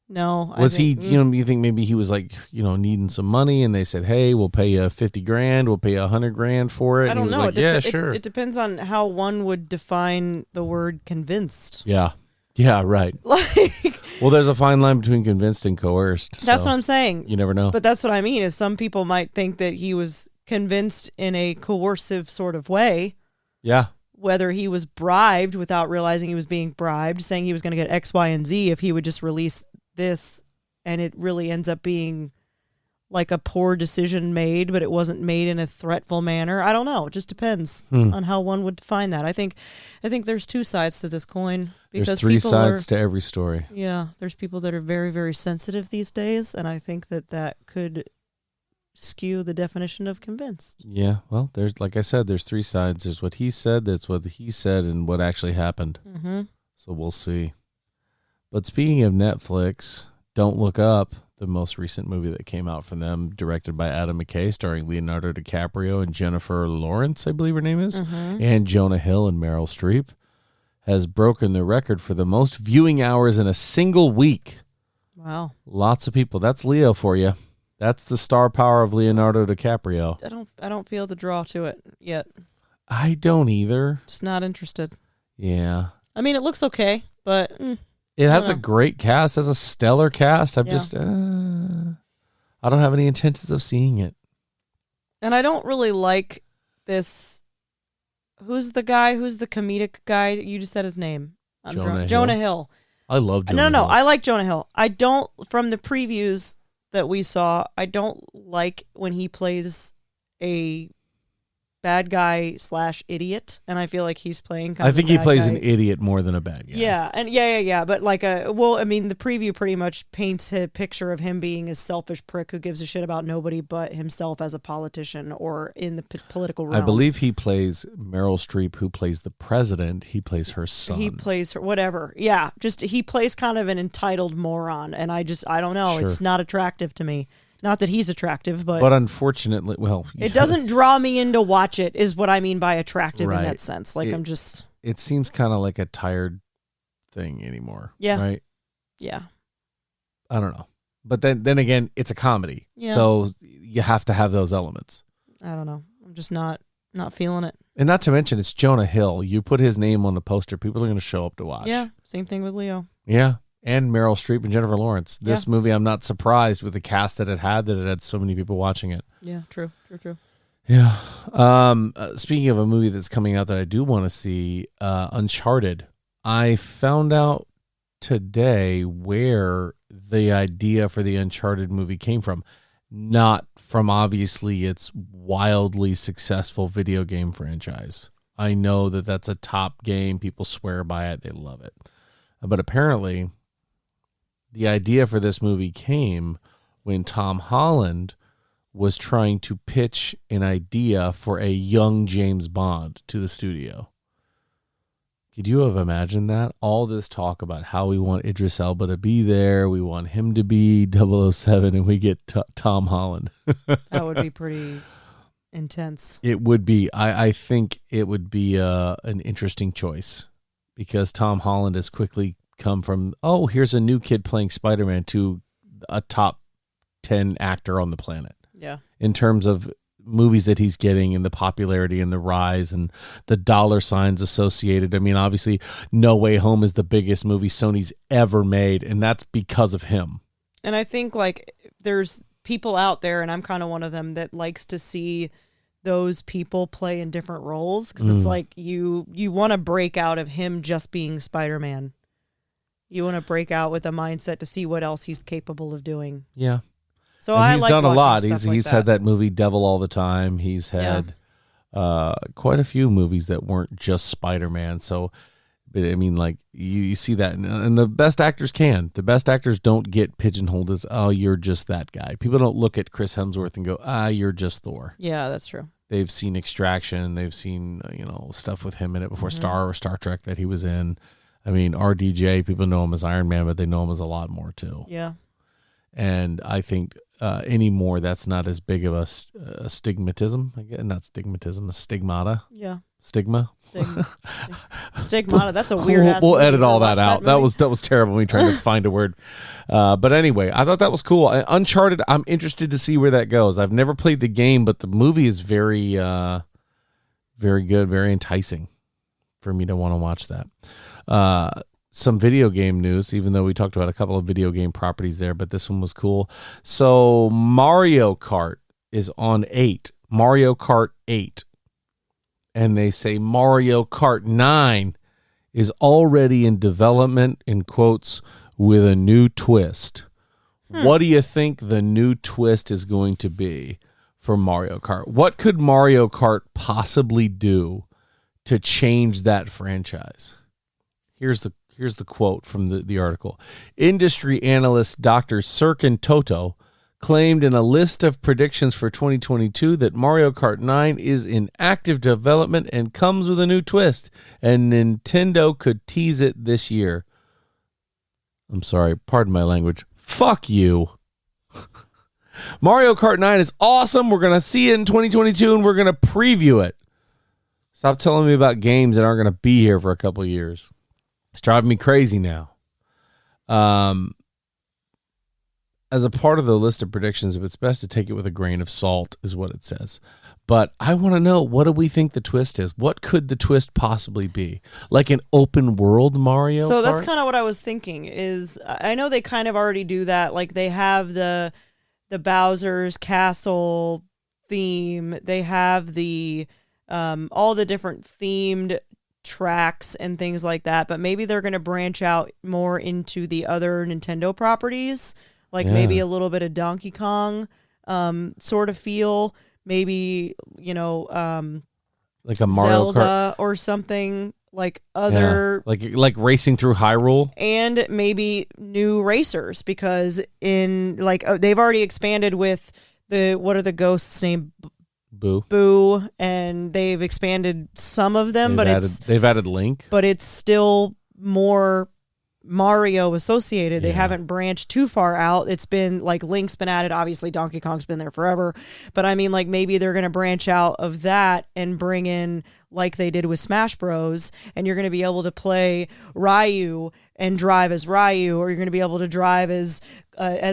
Speaker 2: No.
Speaker 1: Was he, you think maybe he was like, needing some money and they said, hey, we'll pay you $50,000, we'll pay you $100,000 for it.
Speaker 2: I don't know.
Speaker 1: Like, yeah, sure.
Speaker 2: It depends on how one would define the word convinced.
Speaker 1: Yeah. Yeah, right. Well, there's a fine line between convinced and coerced.
Speaker 2: That's what I'm saying.
Speaker 1: You never know.
Speaker 2: But that's what I mean, is some people might think that he was convinced in a coercive sort of way.
Speaker 1: Yeah.
Speaker 2: Whether he was bribed without realizing he was being bribed, saying he was going to get X, Y, and Z if he would just release this, and it really ends up being like a poor decision made, but it wasn't made in a threatful manner. I don't know. It just depends on how one would define that. I think there's two sides to this coin. Because
Speaker 1: there's three sides to every story.
Speaker 2: Yeah. There's people that are very, very sensitive these days, and I think that could skew the definition of convinced.
Speaker 1: Yeah. Well, like I said, there's three sides. There's what he said, that's what he said, and what actually happened. Mm-hmm. So we'll see. But speaking of Netflix, Don't Look Up, the most recent movie that came out from them, directed by Adam McKay, starring Leonardo DiCaprio and Jennifer Lawrence, I believe her name is, and Jonah Hill and Meryl Streep, has broken the record for the most viewing hours in a single week.
Speaker 2: Wow.
Speaker 1: Lots of people. That's Leo for you. That's the star power of Leonardo DiCaprio.
Speaker 2: I don't feel the draw to it yet.
Speaker 1: I don't either.
Speaker 2: Just not interested.
Speaker 1: Yeah.
Speaker 2: I mean, it looks okay, but...
Speaker 1: It has a great cast. It has a stellar cast. I'm just, I don't have any intentions of seeing it.
Speaker 2: And I don't really like this. Who's the comedic guy? You just said his name. Jonah Hill.
Speaker 1: I love Jonah Hill.
Speaker 2: No, I like Jonah Hill. I don't, from the previews that we saw, I don't like when he plays a bad guy / idiot, and I feel like he's playing kind of
Speaker 1: I think he plays an idiot more than a bad guy.
Speaker 2: Yeah, and yeah, but like the preview pretty much paints a picture of him being a selfish prick who gives a shit about nobody but himself as a politician or in the political realm.
Speaker 1: I believe he plays Meryl Streep, who plays the president. He plays her son.
Speaker 2: He plays her, whatever. Yeah, just he plays kind of an entitled moron, and I don't know. Sure. It's not attractive to me. Not that he's attractive, but
Speaker 1: unfortunately,
Speaker 2: it doesn't draw me in to watch it, is what I mean by attractive in that sense. Like
Speaker 1: it seems kind of like a tired thing anymore.
Speaker 2: Yeah.
Speaker 1: Right.
Speaker 2: Yeah.
Speaker 1: I don't know. But then again, it's a comedy.
Speaker 2: Yeah.
Speaker 1: So you have to have those elements.
Speaker 2: I don't know. I'm just not feeling it.
Speaker 1: And not to mention, it's Jonah Hill. You put his name on the poster, people are going to show up to watch.
Speaker 2: Yeah. Same thing with Leo.
Speaker 1: Yeah. And Meryl Streep and Jennifer Lawrence. This movie, I'm not surprised with the cast that it had so many people watching it.
Speaker 2: Yeah, true.
Speaker 1: Yeah. Speaking of a movie that's coming out that I do want to see, Uncharted. I found out today where the idea for the Uncharted movie came from. Not from obviously its wildly successful video game franchise. I know that that's a top game. People swear by it. They love it. But apparently, the idea for this movie came when Tom Holland was trying to pitch an idea for a young James Bond to the studio. Could you have imagined that? All this talk about how we want Idris Elba to be there, we want him to be 007, and we get Tom Holland.
Speaker 2: That would be pretty intense.
Speaker 1: It would be. I think it would be an interesting choice because Tom Holland has quickly come from, oh, here's a new kid playing Spider-Man to a top 10 actor on the planet.
Speaker 2: Yeah.
Speaker 1: In terms of movies that he's getting and the popularity and the rise and the dollar signs associated. I mean, obviously, No Way Home is the biggest movie Sony's ever made, and that's because of him.
Speaker 2: And I think, like, there's people out there, and I'm kind of one of them, that likes to see those people play in different roles because it's like you want to break out of him just being Spider-Man. You want to break out with a mindset to see what else he's capable of doing.
Speaker 1: Yeah.
Speaker 2: So
Speaker 1: and he's done a lot. He's
Speaker 2: like
Speaker 1: had that movie Devil All the Time. He's had quite a few movies that weren't just Spider-Man. So, I mean, like you see that, and the best actors can. The best actors don't get pigeonholed as, oh, you're just that guy. People don't look at Chris Hemsworth and go, you're just Thor.
Speaker 2: Yeah, that's true.
Speaker 1: They've seen Extraction. They've seen stuff with him in it before, Star Trek that he was in. I mean, RDJ. People know him as Iron Man, but they know him as a lot more too.
Speaker 2: Yeah.
Speaker 1: And I think anymore, that's not as big of a stigmatism. Not stigmatism, a stigmata.
Speaker 2: Yeah.
Speaker 1: Stigma.
Speaker 2: Stigmata. That's a weird ass.
Speaker 1: We'll edit all that out. That was terrible. Me trying to find a word. But anyway, I thought that was cool. Uncharted. I'm interested to see where that goes. I've never played the game, but the movie is very, very good, very enticing for me to want to watch that. Some video game news, even though we talked about a couple of video game properties there, but this one was cool. So Mario Kart is on 8. Mario Kart 8. And they say Mario Kart 9 is already in development, in quotes, with a new twist. What do you think the new twist is going to be for Mario Kart? What could Mario Kart possibly do to change that franchise? Here's the quote from the article. Industry analyst Dr. Serkan Toto claimed in a list of predictions for 2022 that Mario Kart 9 is in active development and comes with a new twist, and Nintendo could tease it this year. I'm sorry, pardon my language. Fuck you. Mario Kart 9 is awesome. We're going to see it in 2022, and we're going to preview it. Stop telling me about games that aren't going to be here for a couple of years. It's driving me crazy now. As a part of the list of predictions, it's best to take it with a grain of salt, is what it says. But I want to know, what do we think the twist is? What could the twist possibly be? Like an open world Mario
Speaker 2: So
Speaker 1: Kart?
Speaker 2: that's kind of what I was thinking is, I know they kind of already do that. Like they have the Bowser's Castle theme. They have the all the different themed tracks and things like that, but maybe they're going to branch out more into the other Nintendo properties, like maybe a little bit of Donkey Kong sort of feel, maybe like a Mario Zelda
Speaker 1: Kart
Speaker 2: or something, like other
Speaker 1: like racing through Hyrule,
Speaker 2: and maybe new racers, because in they've already expanded with what are the ghosts named? Boo, and they've expanded some of them,
Speaker 1: they've added Link,
Speaker 2: but it's still more Mario associated. They haven't branched too far out. It's been like Link's been added, obviously Donkey Kong's been there forever, but I mean, like maybe they're going to branch out of that and bring in, like they did with Smash Bros, and you're going to be able to play Ryu and drive as Ryu, or you're going to be able to drive as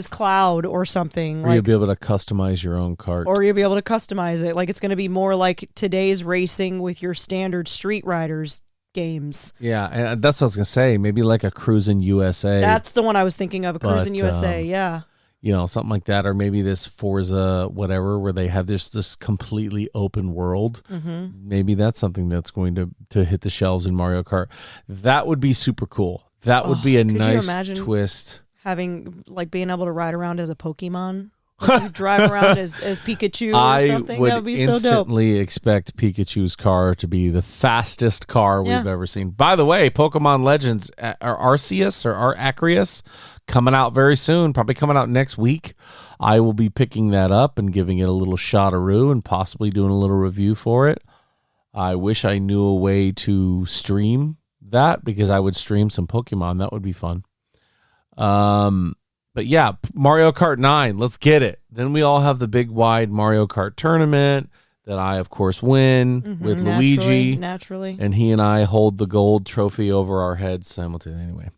Speaker 2: Cloud or something.
Speaker 1: Or you'll be able to customize your own kart.
Speaker 2: Or you'll be able to customize it. Like it's going to be more like today's racing with your standard Street Riders games.
Speaker 1: Yeah, and that's what I was going to say. Maybe like a Cruisin' USA.
Speaker 2: That's the one I was thinking of, a Cruisin' USA, yeah.
Speaker 1: something like that, or maybe this Forza whatever, where they have this completely open world.
Speaker 2: Mm-hmm.
Speaker 1: Maybe that's something that's going to hit the shelves in Mario Kart. That would be super cool. That would be a nice twist.
Speaker 2: Having being able to ride around as a Pokemon, you drive around as Pikachu or something. That would be so dope. I would instantly
Speaker 1: expect Pikachu's car to be the fastest car we've ever seen. By the way, Pokemon Legends Arceus or Arceus coming out very soon, probably coming out next week. I will be picking that up and giving it a little shot-a-roo and possibly doing a little review for it. I wish I knew a way to stream that, because I would stream some Pokemon. That would be fun. But yeah, Mario Kart 9, let's get it. Then we all have the big wide Mario Kart tournament that I, of course, win with Luigi.
Speaker 2: Naturally.
Speaker 1: And he and I hold the gold trophy over our heads simultaneously. Anyway.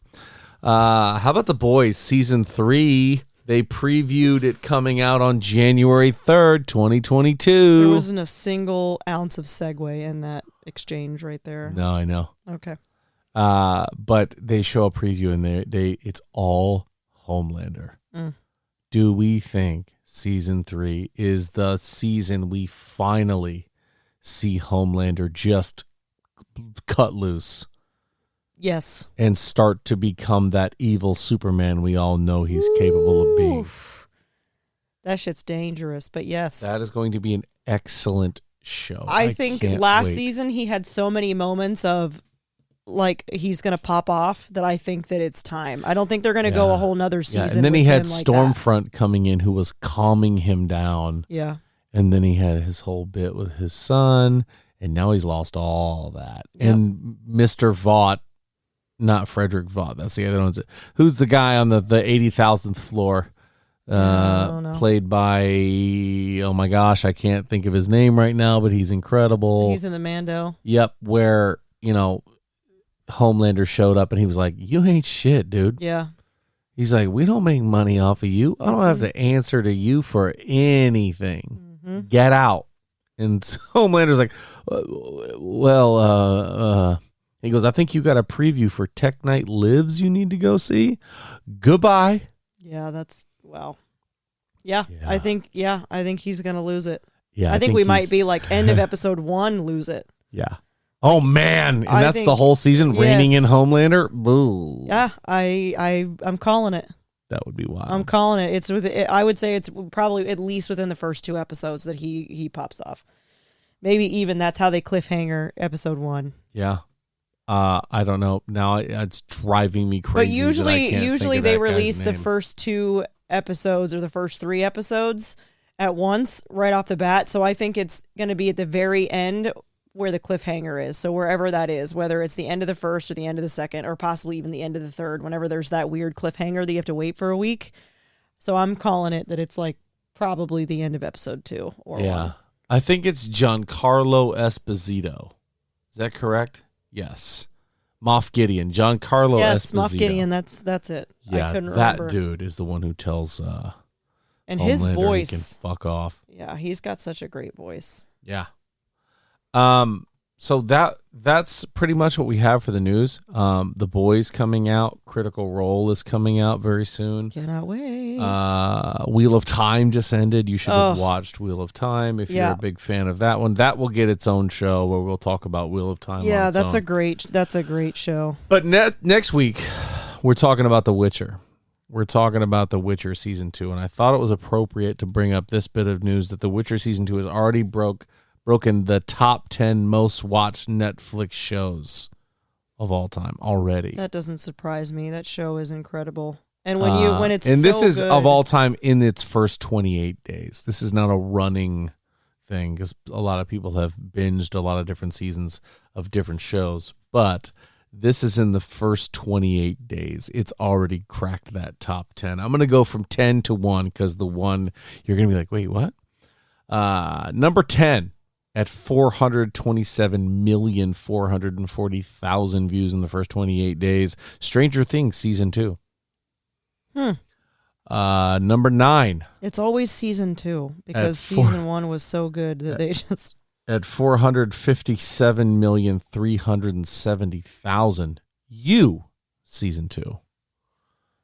Speaker 1: How about The Boys Season 3? They previewed it coming out on January 3rd, 2022.
Speaker 2: There wasn't a single ounce of segue in that exchange right there.
Speaker 1: No, I know.
Speaker 2: Okay.
Speaker 1: But they show a preview and it's all Homelander. Do we think Season 3 is the season we finally see Homelander just cut loose?
Speaker 2: Yes.
Speaker 1: And start to become that evil Superman we all know he's capable of being.
Speaker 2: That shit's dangerous, but yes.
Speaker 1: That is going to be an excellent show.
Speaker 2: I think last season he had so many moments of he's going to pop off that I think that it's time. I don't think they're going to go a whole nother season.
Speaker 1: Yeah. And then he had Stormfront coming in who was calming him down.
Speaker 2: Yeah.
Speaker 1: And then he had his whole bit with his son, and now he's lost all that. Yep. And Mr. Vought, not Frederick Vought, that's the other one. Who's the guy on the 80,000th floor? Played by, oh my gosh, I can't think of his name right now, but he's incredible.
Speaker 2: He's in the Mando.
Speaker 1: Yep, where, Homelander showed up and he was like, you ain't shit, dude.
Speaker 2: Yeah.
Speaker 1: He's like, we don't make money off of you. I don't have to answer to you for anything. Get out. And Homelander's like, he goes, I think you got a preview for Tech Night Lives you need to go see. Goodbye.
Speaker 2: Yeah, that's, well, yeah. I think he's going to lose it.
Speaker 1: Yeah.
Speaker 2: I think we might be end of episode 1, lose it.
Speaker 1: Yeah. Oh man, and that's the whole season, reigning in Homelander. Boo.
Speaker 2: Yeah, I'm calling it.
Speaker 1: That would be wild.
Speaker 2: I'm calling it. I would say it's probably at least within the first 2 episodes that he pops off. Maybe even that's how they cliffhanger episode 1.
Speaker 1: Yeah. I don't know. Now it's driving me crazy.
Speaker 2: But usually they release the first 2 episodes or the first 3 episodes at once, right off the bat. So I think it's going to be at the very end where the cliffhanger is. So wherever that is, whether it's the end of the first or the end of the second, or possibly even the end of the third, whenever there's that weird cliffhanger that you have to wait for a week. So I'm calling it that it's probably the end of episode 2 or 1.
Speaker 1: I think it's Giancarlo Esposito. Is that correct? Yes. Moff Gideon. Giancarlo Esposito.
Speaker 2: Yes, Moff Gideon. That's it.
Speaker 1: Yeah,
Speaker 2: I couldn't remember.
Speaker 1: That dude is the one who tells
Speaker 2: and his
Speaker 1: Homelander
Speaker 2: voice.
Speaker 1: He can fuck off.
Speaker 2: Yeah, he's got such a great voice.
Speaker 1: Yeah. So that's pretty much what we have for the news. The Boys coming out. Critical Role is coming out very soon.
Speaker 2: Cannot wait.
Speaker 1: Wheel of Time just ended. You should have watched Wheel of Time if you're a big fan of that one. That will get its own show where we'll talk about Wheel of Time.
Speaker 2: Yeah, that's a great show.
Speaker 1: But next week we're talking about The Witcher. We're talking about The Witcher Season 2, and I thought it was appropriate to bring up this bit of news that The Witcher Season 2 has already broken the top 10 most watched Netflix shows of all time already.
Speaker 2: That doesn't surprise me. That show is incredible. And when it's
Speaker 1: and this
Speaker 2: so
Speaker 1: is
Speaker 2: good,
Speaker 1: of all time in its first 28 days. This is not a running thing because a lot of people have binged a lot of different seasons of different shows, but this is in the first 28 days. It's already cracked that top 10. I'm going to go from 10 to 1 because the 1 you're going to be like, wait, what? Number 10. At 427,440,000 views in the first 28 days. Stranger Things Season 2. Number 9.
Speaker 2: It's always Season 2 because Season 1 was so good that they just...
Speaker 1: At 457,370,000. You, Season 2.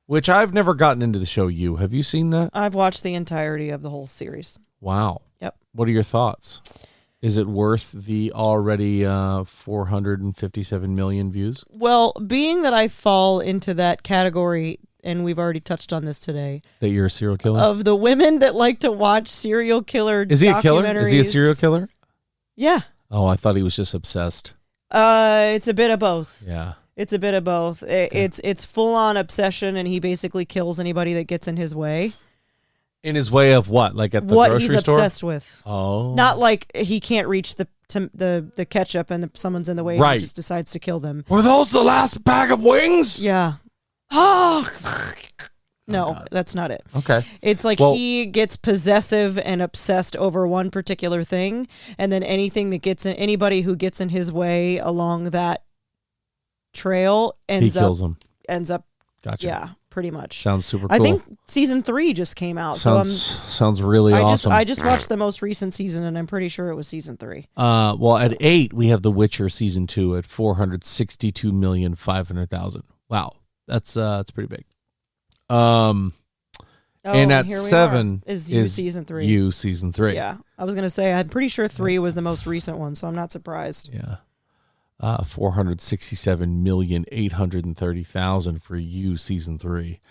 Speaker 1: which I've never gotten into the show. You have you seen that?
Speaker 2: I've watched the entirety of the whole series.
Speaker 1: Wow.
Speaker 2: Yep.
Speaker 1: What are your thoughts? Is it worth the already 457 million views?
Speaker 2: Well, being that I fall into that category, and we've already touched on this today,
Speaker 1: That you're a serial killer?
Speaker 2: of the women that like to watch serial killer
Speaker 1: Is he a killer?
Speaker 2: documentaries.
Speaker 1: Is he a serial killer?
Speaker 2: Yeah.
Speaker 1: Oh, I thought he was just obsessed.
Speaker 2: It's a bit of both.
Speaker 1: Yeah.
Speaker 2: It's a bit of both. It's full on obsession, and he basically kills anybody that gets in his way.
Speaker 1: In his way of what? Like at the
Speaker 2: What
Speaker 1: grocery
Speaker 2: he's
Speaker 1: store?
Speaker 2: obsessed with.
Speaker 1: Oh.
Speaker 2: Not like he can't reach the ketchup and someone's in the way and
Speaker 1: Right.
Speaker 2: he just decides to kill them.
Speaker 1: Were those the last bag of wings?
Speaker 2: Yeah. Oh. No, that's not it.
Speaker 1: Okay.
Speaker 2: It's like he gets possessive and obsessed over one particular thing, and then anybody who gets in his way along that trail ends up.
Speaker 1: Gotcha.
Speaker 2: Yeah, pretty much.
Speaker 1: Sounds super cool.
Speaker 2: I think season 3 just came out.
Speaker 1: Sounds really awesome.
Speaker 2: I just watched the most recent season, and I'm pretty sure it was season 3.
Speaker 1: Well, at 8 we have The Witcher season 2 at 462,500,000. Wow, that's pretty big. And at 7
Speaker 2: is season 3.
Speaker 1: You season 3.
Speaker 2: Yeah, I was gonna say I'm pretty sure 3 was the most recent one, so I'm not surprised.
Speaker 1: Yeah. 467,830,000 for You season 3.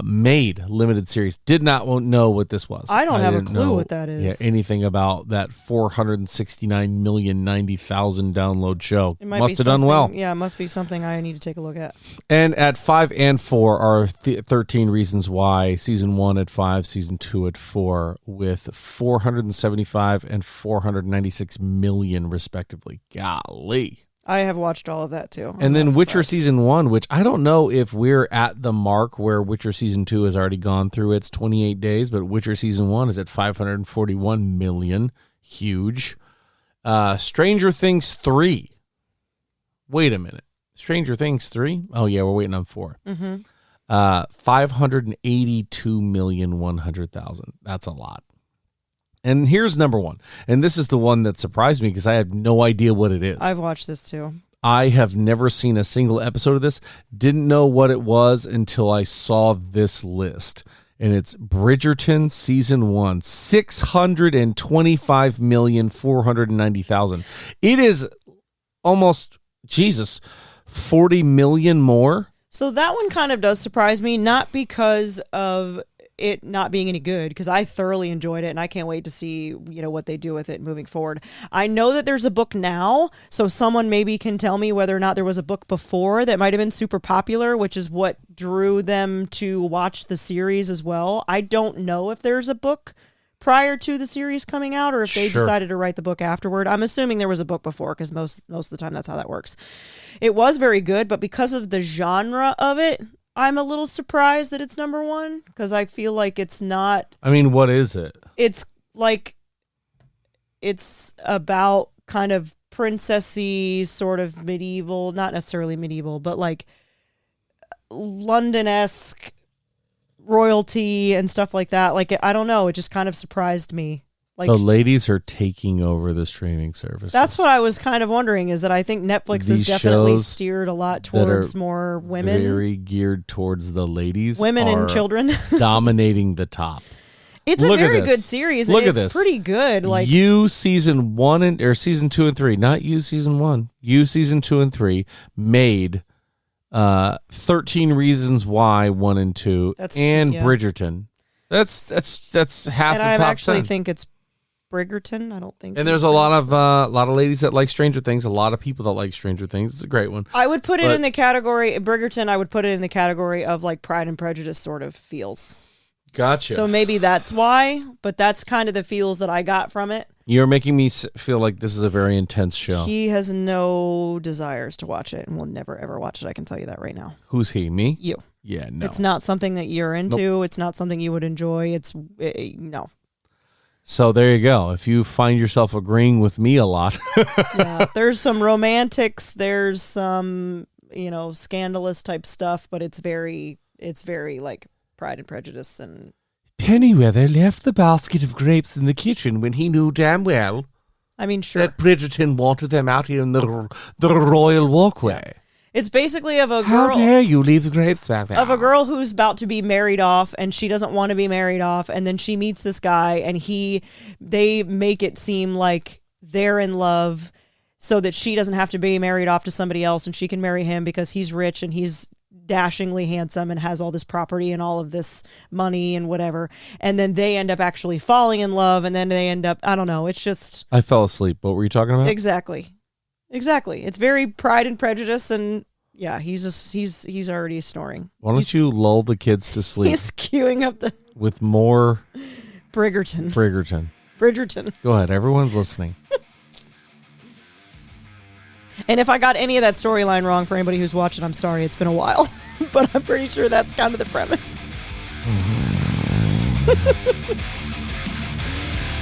Speaker 1: Made limited series. Did not know what this was.
Speaker 2: I don't have a clue what that is.
Speaker 1: Yeah, anything about that 469,090,000 download show. Must have done well.
Speaker 2: Yeah, it must be something I need to take a look at.
Speaker 1: And at 5 and 4 are 13 Reasons Why. Season 1 at 5, season 2 at 4, with 475 and 496 million respectively. Golly.
Speaker 2: I have watched all of that too.
Speaker 1: And then Witcher season 1, which I don't know if we're at the mark where Witcher season 2 has already gone through its 28 days, but Witcher season 1 is at 541 million. Huge. Stranger Things 3. Wait a minute. Stranger Things 3? Oh, yeah, we're waiting on 4.
Speaker 2: Mm-hmm.
Speaker 1: 582,100,000. That's a lot. And here's number 1. And this is the one that surprised me because I have no idea what it is.
Speaker 2: I've watched this too.
Speaker 1: I have never seen a single episode of this. Didn't know what it was until I saw this list. And it's Bridgerton season 1, 625,490,000. It is almost, 40 million more.
Speaker 2: So that one kind of does surprise me, not because of it not being any good, because I thoroughly enjoyed it and I can't wait to see what they do with it moving forward. I know that there's a book now, so someone maybe can tell me whether or not there was a book before that might have been super popular, which is what drew them to watch the series as well. I don't know if there's a book prior to the series coming out or if they decided to write the book afterward. I'm assuming there was a book before because most of the time that's how that works. It was very good, but because of the genre of it, I'm a little surprised that it's number 1 because I feel like it's not.
Speaker 1: I mean, what is it?
Speaker 2: It's like it's about kind of princessy, sort of medieval, not necessarily medieval, but like London-esque royalty and stuff like that. Like, I don't know. It just kind of surprised me. Like,
Speaker 1: the ladies are taking over the streaming services.
Speaker 2: That's what I was kind of wondering, is that I think Netflix has definitely steered a lot towards more women.
Speaker 1: Very geared towards the ladies.
Speaker 2: Women and children.
Speaker 1: Dominating the top.
Speaker 2: It's a very good series. It's pretty good. Like
Speaker 1: You season 1 or season 2 and 3, not You season 1. You season 2 and 3 made 13 Reasons Why 1 and 2 Bridgerton. That's half
Speaker 2: and
Speaker 1: the top 10.
Speaker 2: I actually think it's Bridgerton. I don't think.
Speaker 1: And there's a lot of ladies that like Stranger Things. A lot of people that like Stranger Things. It's a great one.
Speaker 2: I would put it in the category Bridgerton. I would put it in the category of like Pride and Prejudice sort of feels.
Speaker 1: Gotcha.
Speaker 2: So maybe that's why, but that's kind of the feels that I got from it.
Speaker 1: You're making me feel like this is a very intense show.
Speaker 2: He has no desires to watch it and will never ever watch it. I can tell you that right now.
Speaker 1: Who's he? Me?
Speaker 2: You.
Speaker 1: Yeah, no.
Speaker 2: It's not something that you're into. Nope. It's not something you would enjoy. No.
Speaker 1: So there you go. If you find yourself agreeing with me a lot.
Speaker 2: Yeah, there's some romantics. There's some, scandalous type stuff, but it's very like Pride and Prejudice. And
Speaker 1: Pennyweather left the basket of grapes in the kitchen when he knew damn well
Speaker 2: sure
Speaker 1: that Bridgerton wanted them out here in the royal walkway.
Speaker 2: Yeah. It's basically of a
Speaker 1: How
Speaker 2: girl.
Speaker 1: dare you leave the grapes back there?
Speaker 2: Of a girl who's about to be married off, and she doesn't want to be married off, and then she meets this guy, and they make it seem like they're in love, so that she doesn't have to be married off to somebody else, and she can marry him because he's rich and he's dashingly handsome and has all this property and all of this money and whatever. And then they end up actually falling in love, and then they end up, I don't know. It's just.
Speaker 1: I fell asleep. What were you talking about?
Speaker 2: Exactly. It's very Pride and Prejudice, and yeah, he's already snoring.
Speaker 1: Why don't you lull the kids to sleep?
Speaker 2: He's queuing up the
Speaker 1: with more
Speaker 2: Bridgerton.
Speaker 1: Go ahead. Everyone's listening.
Speaker 2: And if I got any of that storyline wrong for anybody who's watching, I'm sorry. It's been a while, but I'm pretty sure that's kind of the premise.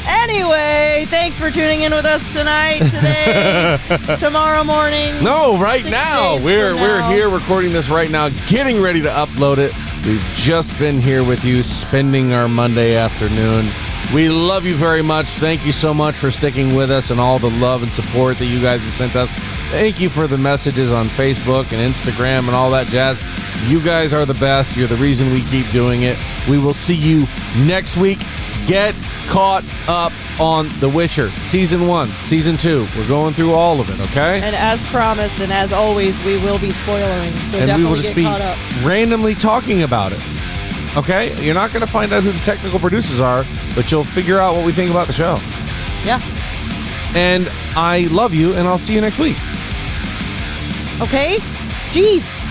Speaker 2: Anyway, thanks for tuning in with us today, tomorrow morning.
Speaker 1: No, right now. We're here recording this right now, getting ready to upload it. We've just been here with you, spending our Monday afternoon. We love you very much. Thank you so much for sticking with us and all the love and support that you guys have sent us. Thank you for the messages on Facebook and Instagram and all that jazz. You guys are the best. You're the reason we keep doing it. We will see you next week. Get caught up on The Witcher. Season 1, Season 2. We're going through all of it, okay?
Speaker 2: And as promised, and as always, we will be spoilering, so
Speaker 1: and
Speaker 2: definitely
Speaker 1: we will just
Speaker 2: get caught up.
Speaker 1: Randomly talking about it, okay? You're not going to find out who the technical producers are, but you'll figure out what we think about the show.
Speaker 2: Yeah.
Speaker 1: And I love you, and I'll see you next week.
Speaker 2: Okay? Jeez.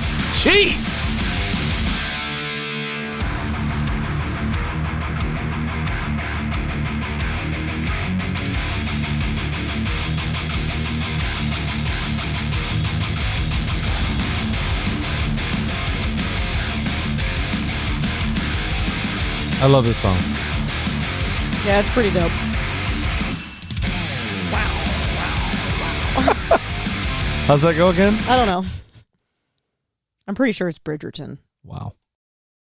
Speaker 1: I love this song.
Speaker 2: Yeah, it's pretty dope.
Speaker 1: How's that go again?
Speaker 2: I don't know. I'm pretty sure it's Bridgerton.
Speaker 1: Wow.